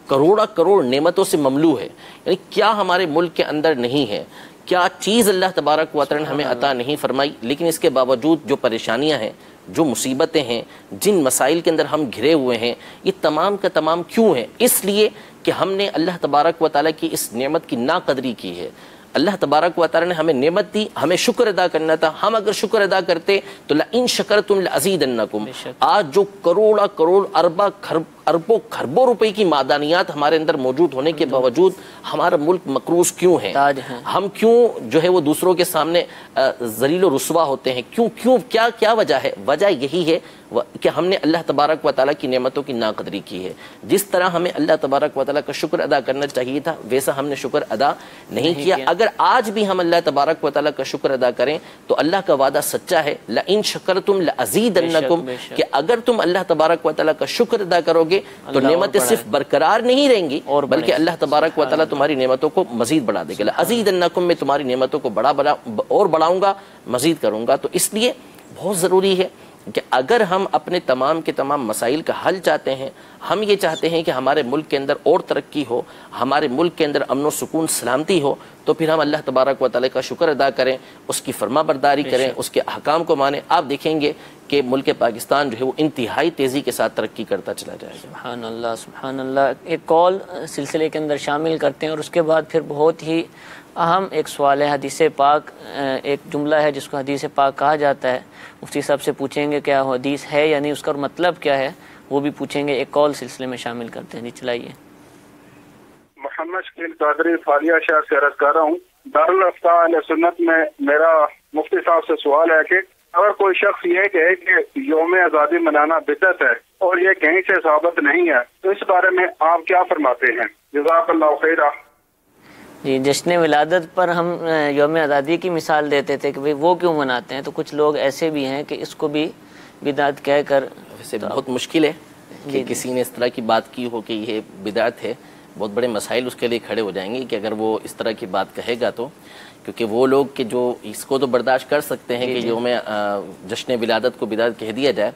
کروڑ نعمتوں سے مملو ہے، یعنی کیا ہمارے ملک کے اندر نہیں ہے، کیا چیز اللہ تبارک و تعالیٰ نے ہمیں عطا نہیں فرمائی، لیکن اس کے باوجود جو پریشانیاں ہیں، جو مصیبتیں ہیں، جن مسائل کے اندر ہم گھرے ہوئے ہیں، یہ تمام کا تمام کیوں ہیں؟ اس لیے کہ ہم نے اللہ تبارک و تعالیٰ کی اس نعمت کی ناقدری کی ہے۔ اللہ تبارک و تعالیٰ نے ہمیں نعمت دی، ہمیں شکر ادا کرنا تھا۔ ہم اگر شکر ادا کرتے تو لئن شکرتم لازیدنکم، آج جو کروڑ اربوں خربوں روپے کی معدنیات ہمارے اندر موجود ہونے کے باوجود ہمارا ملک مقروض کیوں ہے؟ ہم کیوں جو ہے وہ دوسروں کے سامنے ذلیل و رسوا ہوتے ہیں؟ کیوں کیا وجہ ہے؟ وجہ یہی ہے کہ ہم نے اللہ تبارک و تعالیٰ کی نعمتوں کی ناقدری کی ہے۔ جس طرح ہمیں اللہ تبارک و تعالیٰ کا شکر ادا کرنا چاہیے تھا، ویسا ہم نے شکر ادا نہیں کیا۔ اگر آج بھی ہم اللہ تبارک و تعالیٰ کا شکر ادا کریں تو اللہ کا وعدہ سچا ہے، لئن شکرتم لازیدنکم، کہ اگر تم اللہ تبارک و تعالیٰ کا شکر ادا کرو گے تو نعمتیں صرف برقرار نہیں رہیں گی، بلکہ اللہ تبارک و تعالیٰ تمہاری نعمتوں کو مزید بڑھا دے گا۔ لازیدنکم، میں تمہاری نعمتوں کو اور بڑھاؤں گا، مزید کروں گا۔ تو اس لیے بہت ضروری ہے کہ اگر ہم اپنے تمام کے تمام مسائل کا حل چاہتے ہیں، ہم یہ چاہتے ہیں کہ ہمارے ملک کے اندر اور ترقی ہو، ہمارے ملک کے اندر امن و سکون سلامتی ہو، تو پھر ہم اللہ تبارک و تعالیٰ کا شکر ادا کریں، اس کی فرما برداری کریں، اس کے احکام کو مانیں۔ آپ دیکھیں گے کہ ملک پاکستان جو ہے وہ انتہائی تیزی کے ساتھ ترقی کرتا چلا جائے گا۔ سبحان اللہ، سبحان اللہ۔ ایک کال سلسلے کے اندر شامل کرتے ہیں، اور اس کے بعد پھر بہت ہی اہم ایک سوال ہے، حدیث پاک، ایک جملہ ہے جس کو حدیث پاک کہا جاتا ہے۔ مفتی صاحب سے پوچھیں گے کیا حدیث ہے یا نہیں، اس کا مطلب کیا ہے، وہ بھی پوچھیں گے۔ ایک کال سلسلے میں شامل کرتے ہیں، جی چلائیے۔ محمد شکیل قادری فالیہ شہر سے عرض کر رہا ہوں، دارالفتاح اہل سنت میں میرا مفتی صاحب سے سوال ہے کہ اگر کوئی شخص یہ کہے کہ یوم آزادی منانا بدعت ہے اور یہ کہیں سے ثابت نہیں ہے، تو اس بارے میں آپ کیا فرماتے ہیں؟ جزاک اللہ خیرہ۔ جی، جشن ولادت پر ہم یوم آزادی کی مثال دیتے تھے کہ وہ کیوں مناتے ہیں، تو کچھ لوگ ایسے بھی ہیں کہ اس کو بھی بدعت کہہ کر، ویسے بہت مشکل ہے کہ کسی نے اس طرح کی بات کی ہو کہ یہ بدعت ہے۔ بہت بڑے مسائل اس کے لیے کھڑے ہو جائیں گے کہ اگر وہ اس طرح کی بات کہے گا تو، کیونکہ وہ لوگ کہ جو اس کو تو برداشت کر سکتے ہیں کہ یوم جشن ولادت کو بدعت کہہ دیا جائے،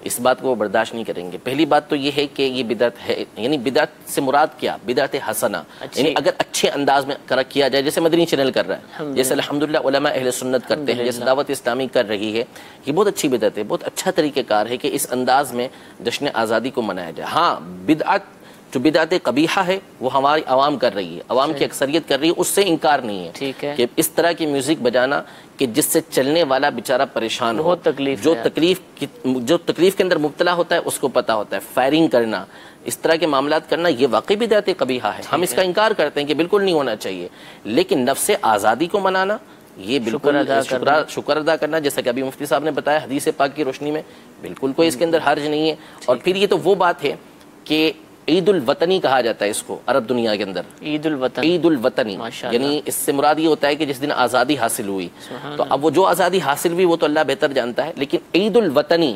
اس بات کو وہ برداشت نہیں کریں گے۔ پہلی بات تو یہ ہے کہ یہ بدعت ہے، یعنی بدعت سے مراد کیا؟ بدعت حسنہ، یعنی اگر اچھے انداز میں کیا جائے، جیسے مدنی چینل کر رہا ہے، جیسے الحمدللہ علماء اہل سنت کرتے ہیں، جیسے دعوت اسلامی کر رہی ہے، یہ بہت اچھی بدعت ہے، بہت اچھا طریقہ کار ہے کہ اس انداز میں جشن آزادی کو منایا جائے۔ ہاں، بدعت جو بدعت قبیحہ ہے وہ ہماری عوام کر رہی ہے، عوام کی اکثریت کر رہی ہے، اس سے انکار نہیں ہے ٹھیک ہے کہ اس طرح کی میوزک بجانا کہ جس سے چلنے والا بیچارہ پریشان ہو، بہت تکلیف جو تکلیف کے اندر مبتلا ہوتا ہے اس کو پتہ ہوتا ہے، فائرنگ کرنا، اس طرح کے معاملات کرنا یہ واقعی بدعت قبیحہ ہے، ہم اس کا انکار کرتے ہیں کہ بالکل نہیں ہونا چاہیے، لیکن نفس آزادی کو منانا یہ بالکل شکر ادا کرنا، جیسا کہ ابھی مفتی صاحب نے بتایا حدیث پاک کی روشنی میں بالکل کوئی اس کے اندر حرج نہیں ہے۔ اور پھر یہ تو وہ بات ہے کہ عید الوطنی کہا جاتا ہے اس کو عرب دنیا کے اندر، عید الوطن، عید الوطنی، یعنی اس سے مراد یہ ہوتا ہے کہ جس دن آزادی حاصل ہوئی، تو اب وہ جو آزادی حاصل ہوئی وہ تو اللہ بہتر جانتا ہے، لیکن عید الوطنی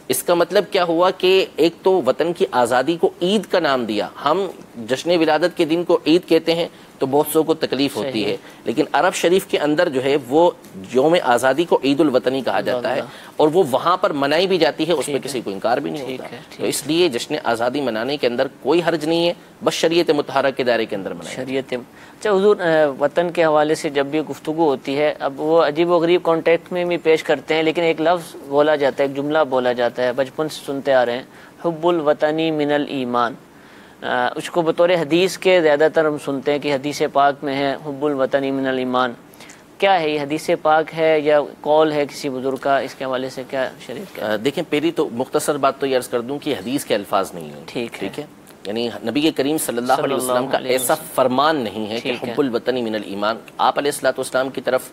اس کا مطلب کیا ہوا کہ ایک تو وطن کی آزادی کو عید کا نام دیا، ہم جشن ولادت کے دن کو عید کہتے ہیں تو بہت سو کو تکلیف ہوتی ہے، لیکن عرب شریف کے اندر جو ہے وہ یوم آزادی کو عید الوطنی کہا جاتا ہے، اور وہ وہاں پر منائی بھی جاتی ہے، اس میں کسی کو انکار بھی نہیں ہوتا، تو اس لیے جشن آزادی منانے کے اندر کوئی حرج نہیں ہے، بس شریعت مطہرہ کے دائرے کے اندر منائیں۔ شریعت اچھا حضور، وطن کے حوالے سے جب بھی گفتگو ہوتی ہے، اب وہ عجیب و غریب کانٹیکٹ میں بھی پیش کرتے ہیں، لیکن ایک لفظ بولا جاتا ہے، ایک جملہ بولا جاتا ہے، بچپن سے سنتے آ رہے ہیں، حب الوطنی من الایمان، اس کو بطور حدیث کے زیادہ تر ہم سنتے ہیں کہ حدیث پاک میں ہے حب الوطنی من الایمان، کیا ہے یہ حدیث پاک ہے یا قول ہے کسی بزرگ کا؟ اس کے حوالے سے کیا شریعت کا؟ دیکھیں پہلی تو مختصر بات تو یہ عرض کر دوں کہ حدیث کے الفاظ نہیں ہیں، ٹھیک ہے، یعنی نبی کریم صلی اللہ علیہ وسلم کا ایسا فرمان نہیں ہے کہ حب الوطنی من الایمان، آپ علیہ الصلوۃ والسلام کی طرف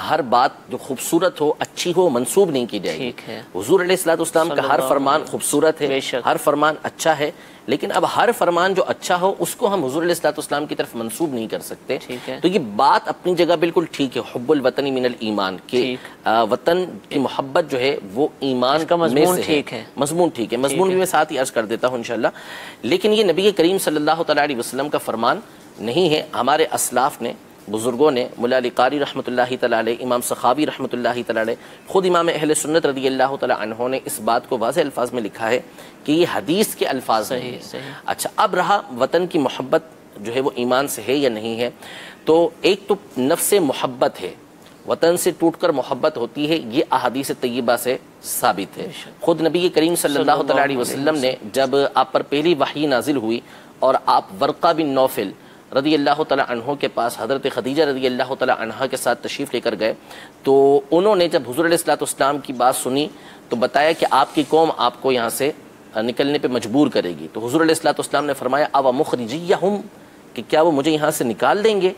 ہر بات جو خوبصورت ہو، اچھی ہو، منسوب نہیں کی جائے گی، حضور علیہ الصلوۃ والسلام کا ہر فرمان خوبصورت ہے، ہر فرمان اچھا ہے، لیکن اب ہر فرمان جو اچھا ہو اس کو ہم حضور علیہ الصلوۃ والسلام کی طرف منسوب نہیں کر سکتے، تو یہ بات اپنی جگہ بالکل ٹھیک ہے، حب الوطنی من الایمان، کہ وطن کی محبت جو ہے وہ ایمان کا مضمون ٹھیک ہے، مضمون ٹھیک ہے، مضمون بھی میں ساتھ ہی عرض کر دیتا ہوں انشاءاللہ، لیکن یہ نبی کریم صلی اللہ تعالی علیہ وسلم کا فرمان نہیں ہے، ہمارے اسلاف نے، بزرگوں نے، مولا علی قاری رحمۃ اللہ تعالی علیہ، امام سخاوی رحمۃ اللہ تعالی علیہ، خود امام اہل سنت رضی اللہ تعالی عنہ نے اس بات کو واضح الفاظ میں لکھا ہے کہ یہ حدیث کے الفاظ ہیں۔ اچھا اب رہا وطن کی محبت جو ہے وہ ایمان سے ہے یا نہیں ہے، تو ایک تو نفس محبت ہے، وطن سے ٹوٹ کر محبت ہوتی ہے، یہ احادیث طیبہ سے ثابت ہے، خود نبی کریم صلی اللہ تعالی علیہ وسلم نے جب آپ پر پہلی وحی نازل ہوئی اور آپ ورقہ بن نوفل رضی اللہ تعالی عنہ کے پاس حضرت خدیجہ رضی اللہ تعالی عنہ کے ساتھ تشریف لے کر گئے، تو انہوں نے جب حضور علیہ الصلوۃ والسلام کی بات سنی تو بتایا کہ آپ کی قوم آپ کو یہاں سے نکلنے پہ مجبور کرے گی، تو حضور علیہ الصلوۃ والسلام نے فرمایا او مخرجیہم، کہ کیا وہ مجھے یہاں سے نکال دیں گے،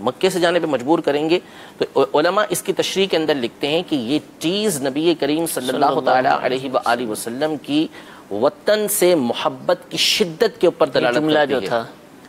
مکے سے جانے پہ مجبور کریں گے؟ تو علماء اس کی تشریح کے اندر لکھتے ہیں کہ یہ چیز نبی کریم صلی اللہ تعالی علیہ وآلہ وسلم کی وطن سے محبت کی شدت کے اوپر دلالت کرتی ہے،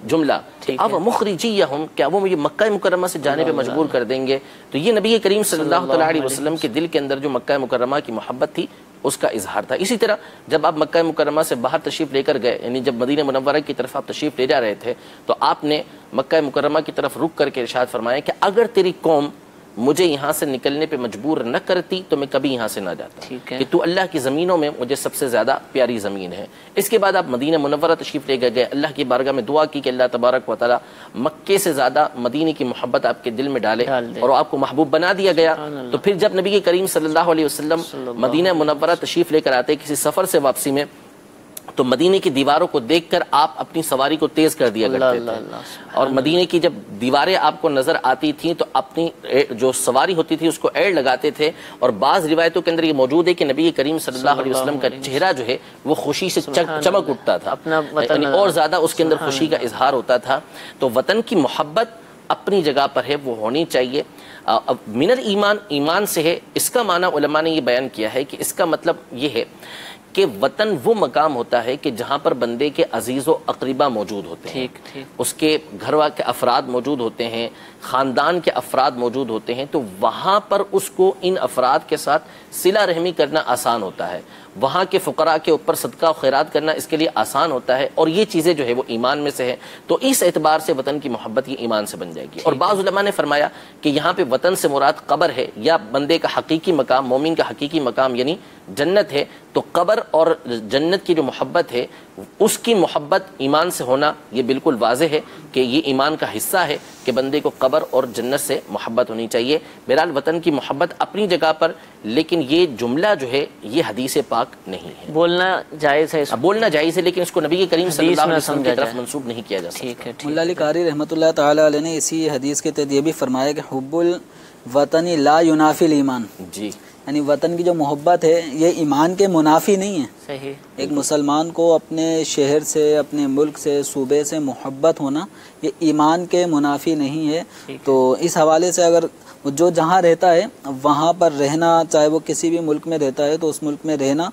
جملہ اب مخرجیہم، کیا وہ مجھے مکہ مکرمہ سے جانے پہ مجبور کر دیں گے؟ تو یہ نبی کریم صلی اللہ علیہ وسلم کے دل کے اندر جو مکہ مکرمہ کی محبت تھی اس کا اظہار تھا۔ اسی طرح جب آپ مکہ مکرمہ سے باہر تشریف لے کر گئے، یعنی جب مدینہ منورہ کی طرف آپ تشریف لے جا رہے تھے، تو آپ نے مکہ مکرمہ کی طرف رک کر کے ارشاد فرمایا کہ اگر تیری قوم مجھے یہاں سے نکلنے پہ مجبور نہ کرتی تو میں کبھی یہاں سے نہ جاتا، کہ تو اللہ کی زمینوں میں مجھے سب سے زیادہ پیاری زمین ہے۔ اس کے بعد آپ مدینہ منورہ تشریف لے گئے، اللہ کی بارگاہ میں دعا کی کہ اللہ تبارک و تعالی مکے سے زیادہ مدینے کی محبت آپ کے دل میں ڈالے اور آپ کو محبوب بنا دیا گیا۔ تو پھر جب نبی کریم صلی اللہ علیہ وسلم مدینہ منورہ تشریف لے کر آتے کسی سفر سے واپسی میں، تو مدینے کی دیواروں کو دیکھ کر آپ اپنی سواری کو تیز کر دیا کرتے تھے، اور مدینے کی جب دیواریں آپ کو نظر آتی تھیں تو اپنی جو سواری ہوتی تھی اس کو ایڑ لگاتے تھے، اور بعض روایتوں کے اندر یہ موجود ہے کہ نبی کریم صلی اللہ علیہ وسلم کا چہرہ جو ہے وہ خوشی سے چمک اٹھتا تھا، یعنی اور زیادہ اس کے اندر خوشی کا اظہار ہوتا تھا۔ تو وطن کی محبت اپنی جگہ پر ہے، وہ ہونی چاہیے۔ من الایمان، ایمان سے ہے، اس کا معنی علماء نے یہ بیان کیا ہے کہ اس کا مطلب یہ ہے کہ وطن وہ مقام ہوتا ہے کہ جہاں پر بندے کے عزیز و اقربا موجود ہوتے ہیں، اس کے گھر کے افراد موجود ہوتے ہیں، خاندان کے افراد موجود ہوتے ہیں، تو وہاں پر اس کو ان افراد کے ساتھ صلہ رحمی کرنا آسان ہوتا ہے، وہاں کے فقراء کے اوپر صدقہ و خیرات کرنا اس کے لیے آسان ہوتا ہے، اور یہ چیزیں جو ہے وہ ایمان میں سے ہے، تو اس اعتبار سے وطن کی محبت یہ ایمان سے بن جائے گی۔ اور بعض علماء نے فرمایا کہ یہاں پہ وطن سے مراد قبر ہے یا بندے کا حقیقی مقام، مومن کا حقیقی مقام یعنی جنت ہے، تو قبر اور جنت کی جو محبت ہے اس کی محبت ایمان سے ہونا یہ بالکل واضح ہے کہ یہ ایمان کا حصہ ہے کہ بندے کو قبر اور جنت سے محبت ہونی چاہیے. بہرحال وطن کی محبت اپنی جگہ پر، لیکن یہ جملہ جو ہے یہ حدیث پاک نہیں ہے. بولنا جائز ہے، بولنا جائز ہے لیکن اس کو نبی کے کریم صلی اللہ علیہ وسلم کی طرف منسوب نہیں کیا جا سکتا. ٹھیک ہے. مولا علی قاری رحمۃ اللہ تعالی علیہ نے اسی حدیث کے تحت یہ بھی فرمایا کہ حب الوطنی لا ینافی الایمان، جی یعنی وطن کی جو محبت ہے یہ ایمان کے منافی نہیں ہے. صحیح. ایک مسلمان کو اپنے شہر سے، اپنے ملک سے، صوبے سے محبت ہونا یہ ایمان کے منافی نہیں ہے. تو اس حوالے سے اگر جو جہاں رہتا ہے وہاں پر رہنا، چاہے وہ کسی بھی ملک میں رہتا ہے تو اس ملک میں رہنا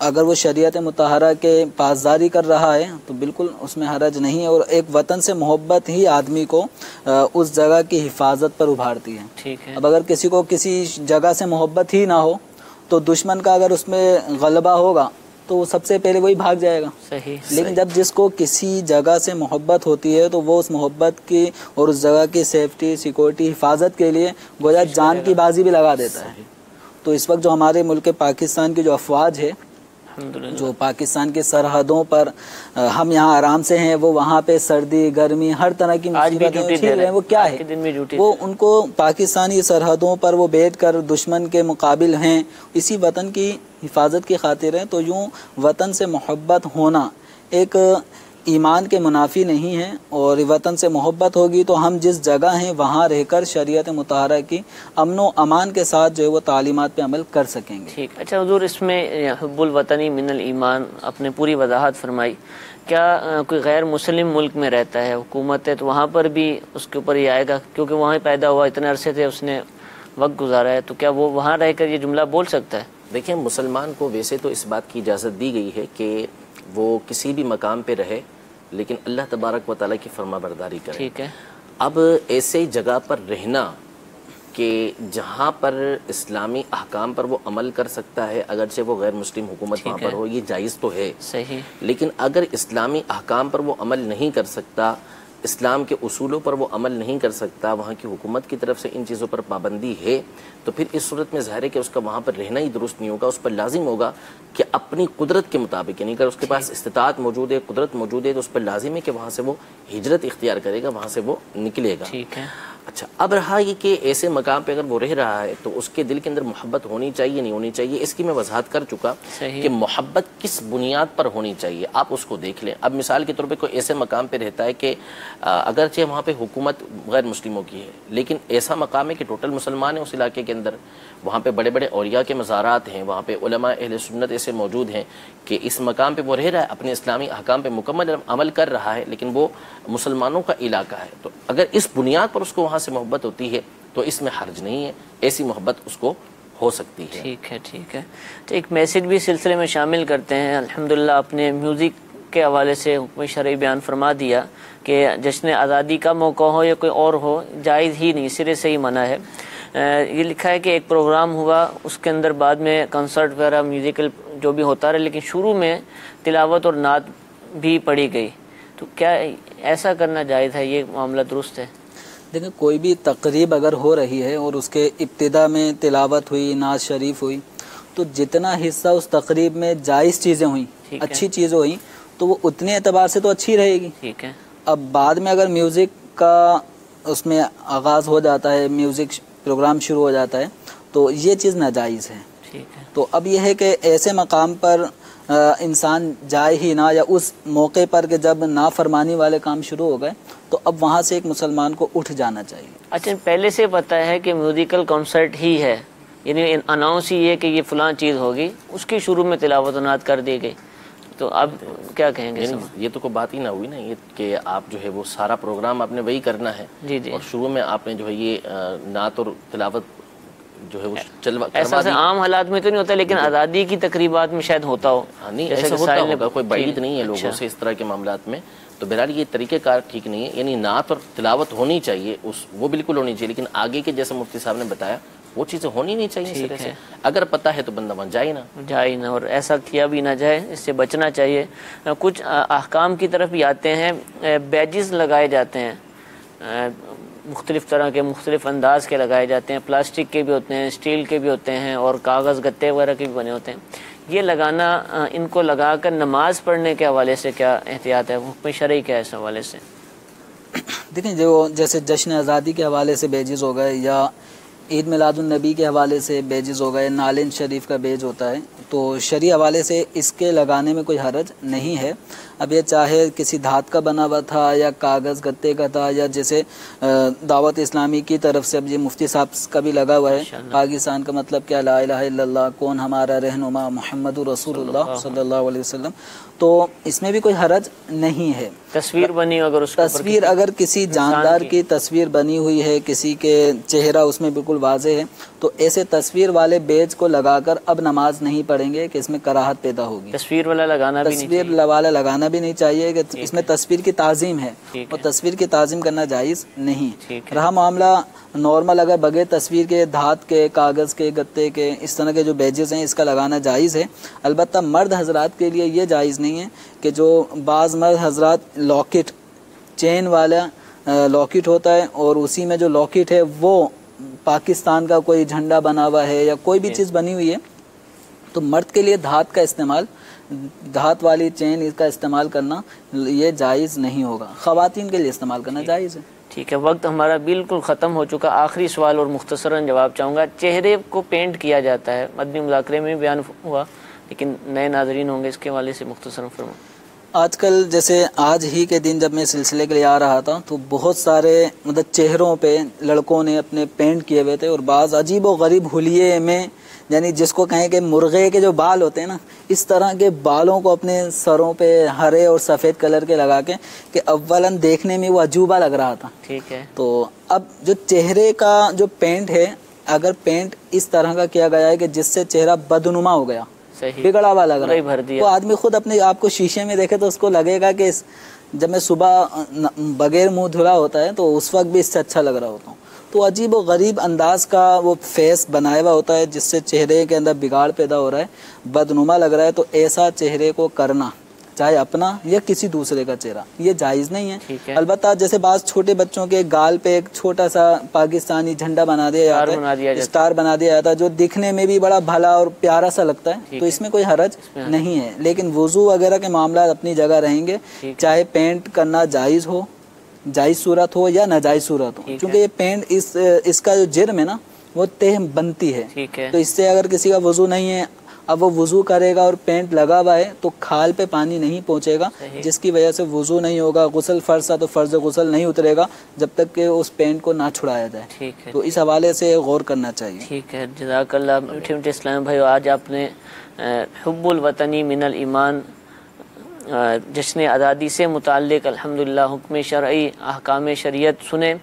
اگر وہ شریعت مطہرہ کے پاسداری کر رہا ہے تو بالکل اس میں حرج نہیں ہے. اور ایک وطن سے محبت ہی آدمی کو اس جگہ کی حفاظت پر ابھارتی ہے. ٹھیک ہے. اب اگر کسی کو کسی جگہ سے محبت ہی نہ ہو تو دشمن کا اگر اس میں غلبہ ہوگا تو وہ سب سے پہلے وہی بھاگ جائے گا. صحیح. لیکن جب جس کو کسی جگہ سے محبت ہوتی ہے تو وہ اس محبت کی اور اس جگہ کی سیفٹی، سیکورٹی، حفاظت کے لیے گویا جان کی بازی بھی لگا دیتا ہے. تو اس وقت جو ہمارے ملک پاکستان کی جو افواج ہے، جو پاکستان کی سرحدوں پر ہم یہاں آرام سے ہیں، وہ وہاں پہ سردی، گرمی، ہر طرح کی مصیبتیں، وہ کیا ہے، وہ ان کو پاکستانی سرحدوں پر وہ بیٹھ کر دشمن کے مقابل ہیں، اسی وطن کی حفاظت کی خاطر ہیں. تو یوں وطن سے محبت ہونا ایک ایمان کے منافی نہیں ہے. اور وطن سے محبت ہوگی تو ہم جس جگہ ہیں وہاں رہ کر شریعت مطہرہ کی امن و امان کے ساتھ جو ہے وہ تعلیمات پہ عمل کر سکیں گے. ٹھیک. اچھا حضور، اس میں حب الوطنی من الایمان آپ نے پوری وضاحت فرمائی. کیا کوئی غیر مسلم ملک میں رہتا ہے، حکومت ہے، تو وہاں پر بھی اس کے اوپر یہ آئے گا کیونکہ وہاں پیدا ہوا، اتنے عرصے سے اس نے وقت گزارا ہے، تو کیا وہ وہاں رہ کر یہ جملہ بول سکتا ہے؟ دیکھیں، مسلمان کو ویسے تو اس بات کی اجازت دی گئی ہے کہ وہ کسی بھی مقام پہ رہے لیکن اللہ تبارک و تعالیٰ کی فرما برداری کرے. ٹھیک ہے. اب ایسے جگہ پر رہنا کہ جہاں پر اسلامی احکام پر وہ عمل کر سکتا ہے، اگرچہ وہ غیر مسلم حکومت وہاں پر ہو، یہ جائز تو ہے. صحیح. لیکن اگر اسلامی احکام پر وہ عمل نہیں کر سکتا، اسلام کے اصولوں پر وہ عمل نہیں کر سکتا، وہاں کی حکومت کی طرف سے ان چیزوں پر پابندی ہے، تو پھر اس صورت میں ظاہر ہے کہ اس کا وہاں پر رہنا ہی درست نہیں ہوگا. اس پر لازم ہوگا کہ اپنی قدرت کے مطابق، یعنی اگر اس کے پاس استطاعت موجود ہے، قدرت موجود ہے، تو اس پر لازم ہے کہ وہاں سے وہ ہجرت اختیار کرے گا، وہاں سے وہ نکلے گا. ٹھیک ہے. اچھا، اب رہا یہ کہ ایسے مقام پہ اگر وہ رہ رہا ہے تو اس کے دل کے اندر محبت ہونی چاہیے نہیں ہونی چاہیے، اس کی میں وضاحت کر چکا کہ محبت کس بنیاد پر ہونی چاہیے آپ اس کو دیکھ لیں. اب مثال کے طور پہ کوئی ایسے مقام پہ رہتا ہے کہ اگرچہ وہاں پہ حکومت غیر مسلموں کی ہے لیکن ایسا مقام ہے کہ ٹوٹل مسلمان ہیں اس علاقے کے اندر، وہاں پہ بڑے بڑے اولیاء کے مزارات ہیں، وہاں پہ علماء اہل سنت ایسے موجود ہیں کہ اس مقام پہ وہ رہ رہا ہے، اپنے اسلامی احکام پہ مکمل عمل کر رہا ہے، لیکن وہ مسلمانوں کا علاقہ ہے. تو اگر اس بنیاد پر اس کو وہاں سے محبت ہوتی ہے تو اس میں حرج نہیں ہے، ایسی محبت اس کو ہو سکتی ہے. ٹھیک ہے. ٹھیک ہے. تو ایک میسج بھی سلسلے میں شامل کرتے ہیں. الحمدللہ آپ نے میوزک کے حوالے سے حکم شرعی بیان فرما دیا کہ جشن آزادی کا موقع ہو یا کوئی اور ہو، جائز ہی نہیں، سرے سے ہی منع ہے. یہ لکھا ہے کہ ایک پروگرام ہوا، اس کے اندر بعد میں کنسرٹ وغیرہ میوزیکل جو بھی ہوتا رہا، لیکن شروع میں تلاوت اور نعت بھی پڑھی گئی، تو کیا ایسا کرنا جائز ہے؟ یہ معاملہ درست ہے؟ دیکھیں، کوئی بھی تقریب اگر ہو رہی ہے اور اس کے ابتدا میں تلاوت ہوئی، نعت شریف ہوئی، تو جتنا حصہ اس تقریب میں جائز چیزیں ہوئیں، اچھی چیزیں ہوئیں، تو وہ اتنے اعتبار سے تو اچھی رہے گی. ٹھیک ہے. اب بعد میں اگر میوزک کا اس میں آغاز ہو جاتا ہے، میوزک پروگرام شروع ہو جاتا ہے، تو یہ چیز ناجائز ہے. ٹھیک ہے. تو اب یہ ہے کہ ایسے مقام پر انسان جائے ہی نہ، یا اس موقع پر کہ جب نافرمانی والے کام شروع ہو گئے تو اب وہاں سے ایک مسلمان کو اٹھ جانا چاہیے. اچھا، پہلے سے پتہ ہے کہ میوزیکل کنسرٹ ہی ہے، یعنی اناؤنس ہی ہے کہ یہ فلاں چیز ہوگی، اس کی شروع میں تلاوت و نعت کر دی گئی، تو اب کیا کہیں گے؟ یہ تو کوئی بات ہی نہ ہوئی نا، یہ کہ آپ جو ہے وہ سارا پروگرام آپ نے وہی کرنا ہے. جی جی. اور شروع میں آپ نے جو ہے یہ نعت اور تلاوت جو ہے وہ ایسا سے عام حالات میں تو نہیں ہوتا، لیکن آزادی کی تقریبات میں شاید ہوتا ہو. نہیں، ایسا ہوتا ہوگا، کوئی بعید نہیں ہے لوگوں سے اس طرح کے معاملات میں. تو بہرحال یہ طریقہ کار ٹھیک نہیں ہے، یعنی نعت اور تلاوت ہونی چاہیے، وہ بالکل ہونی چاہیے، لیکن آگے کے جیسے مفتی صاحب نے بتایا وہ چیزیں ہونی نہیں چاہیے. اگر پتہ ہے تو بندہ وہاں جائے نہ، اور ایسا کیا بھی نہ جائے، اس سے بچنا چاہیے. کچھ احکام کی طرف بھی آتے ہیں، بیجز لگائے جاتے ہیں، مختلف طرح کے مختلف انداز کے لگائے جاتے ہیں، پلاسٹک کے بھی ہوتے ہیں، اسٹیل کے بھی ہوتے ہیں، اور کاغذ گتے وغیرہ کے بھی بنے ہوتے ہیں. یہ لگانا، ان کو لگا کر نماز پڑھنے کے حوالے سے کیا احتیاط ہے، حکم شرعی کیا ہے اس حوالے سے؟ دیکھیں، جیسے جشن آزادی کے حوالے سے بیجز ہو گئے، یا عید میلاد النبی کے حوالے سے بیجز ہو گئے، نالند شریف کا بیج ہوتا ہے، تو شرعی حوالے سے اس کے لگانے میں کوئی حرج نہیں ہے. اب یہ چاہے کسی دھات کا بنا ہوا تھا یا کاغذ گتے کا تھا، یا جیسے دعوت اسلامی کی طرف سے اب یہ مفتی صاحب کا بھی لگا ہوا ہے، پاکستان کا مطلب کیا، لا الہ الا اللہ، کون ہمارا رہنما، محمد رسول اللہ صلی اللہ علیہ وسلم. تو اس میں بھی کوئی حرج نہیں ہے. تصویر بنی، اگر اس تصویر، اگر کسی جاندار کی تصویر بنی ہوئی ہے، کسی کے چہرہ اس میں بالکل واضح ہے، تو ایسے تصویر والے بیج کو لگا کر اب نماز نہیں پڑھیں گے کہ اس میں کراہت پیدا ہوگی. تصویر والا لگانا بھی تصویر والا لگانا بھی نہیں چاہیے کہ اس میں تصویر کی تعظیم ہے، اور تصویر کی تعظیم کرنا جائز نہیں. رہا معاملہ نارمل، اگر بغیر تصویر کے دھات کے، کاغذ کے، گتے کے، اس طرح کے جو بیجز ہیں، اس کا لگانا جائز ہے. البتہ مرد حضرات کے لیے یہ جائز نہیں ہے کہ جو بعض مرد حضرات لاکٹ، چین والا لاکٹ ہوتا ہے، اور اسی میں جو لاکٹ ہے وہ پاکستان کا کوئی جھنڈا بنا ہوا ہے یا کوئی بھی چیز بنی ہوئی ہے، تو مرد کے لیے دھات کا استعمال، دھات والی چین اس کا استعمال کرنا یہ جائز نہیں ہوگا. خواتین کے لیے استعمال کرنا جائز ہے. ٹھیک ہے، وقت ہمارا بالکل ختم ہو چکا. آخری سوال اور مختصراً جواب چاہوں گا. چہرے کو پینٹ کیا جاتا ہے، مدنی مذاکرے میں بھی بیان ہوا، لیکن نئے ناظرین ہوں گے، اس کے حوالے سے مختصراً فرمائیں. آج کل جیسے آج ہی کے دن جب میں سلسلے کے لیے آ رہا تھا تو بہت سارے مطلب چہروں پہ لڑکوں نے اپنے پینٹ کیے ہوئے تھے، اور بعض عجیب و غریب حلیے میں، یعنی جس کو کہیں کہ مرغے کے جو بال ہوتے ہیں نا، اس طرح کے بالوں کو اپنے سروں پہ ہرے اور سفید کلر کے لگا کے، کہ اولاً دیکھنے میں وہ عجوبہ لگ رہا تھا. ٹھیک ہے. تو اب جو چہرے کا جو پینٹ ہے، اگر پینٹ اس طرح کا کیا گیا ہے کہ جس سے چہرہ بدنما ہو گیا، بگڑا ہوا لگ رہا ہے، تو آدمی خود اپنے آپ کو شیشے میں دیکھے تو اس کو لگے گا کہ جب میں صبح بغیر منہ دھلا ہوتا ہے تو اس وقت بھی اس سے اچھا لگ رہا ہوتا ہوں. تو عجیب و غریب انداز کا وہ فیس بنایا ہوا ہوتا ہے جس سے چہرے کے اندر بگاڑ پیدا ہو رہا ہے، بدنما لگ رہا ہے. تو ایسا چہرے کو کرنا، چاہے اپنا یا کسی دوسرے کا چہرہ، یہ جائز نہیں ہے. البتہ جیسے بعض چھوٹے بچوں کے گال پہ ایک چھوٹا سا پاکستانی جھنڈا بنا دیا جاتا ہے، اسٹار بنا دیا جاتا ہے، جو دکھنے میں بھی بڑا بھلا اور پیارا سا لگتا ہے، تو اس میں کوئی حرج نہیں ہے. لیکن وضو وغیرہ کے معاملات اپنی جگہ رہیں گے، چاہے پینٹ کرنا جائز ہو، جائز صورت ہو یا ناجائز صورت ہو، کیونکہ یہ پینٹ اس کا جو جرم ہے نا وہ تہ بنتی ہے. تو اس سے اگر کسی کا وضو نہیں ہے، اب وہ وضو کرے گا اور پینٹ لگا ہوا ہے تو کھال پہ پانی نہیں پہنچے گا، جس کی وجہ سے وضو نہیں ہوگا. غسل فرض تھا تو فرض غسل نہیں اترے گا جب تک کہ اس پینٹ کو نہ چھڑایا جائے. تو اس حوالے سے غور کرنا چاہیے. ٹھیک ہے، جزاک اللہ. میٹھے میٹھے اسلام بھائی، آج آپ نے حب الوطنی من الایمان، جشن آزادی سے متعلق الحمدللہ حکم شرعی، احکام شریعت سنے.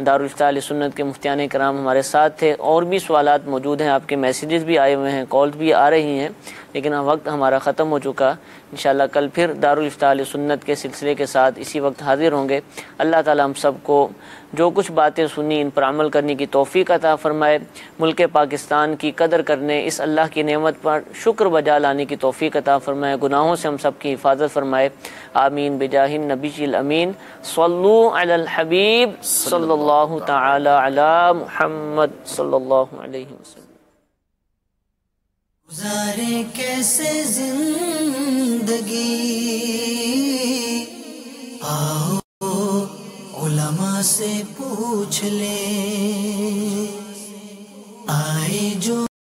دارالفتاء اہل سنت کے مفتیان کرام ہمارے ساتھ تھے. اور بھی سوالات موجود ہیں، آپ کے میسیجز بھی آئے ہوئے ہیں، کالز بھی آ رہی ہیں، لیکن وقت ہمارا ختم ہو چکا. انشاءاللہ کل پھر دارالفتاء اہل سنت کے سلسلے کے ساتھ اسی وقت حاضر ہوں گے. اللہ تعالی ہم سب کو جو کچھ باتیں سنی ان پر عمل کرنے کی توفیق عطا فرمائے. ملک پاکستان کی قدر کرنے، اس اللہ کی نعمت پر شکر بجا لانے کی توفیق عطا فرمائے. گناہوں سے ہم سب کی حفاظت فرمائے. آمین بجاہ النبی الامین. صلو علی الحبیب صلی اللہ تعالی علی محمد صلی اللہ علیہ وسلم. گزارے کیسے زندگی، آؤ علماء سے پوچھ لیں.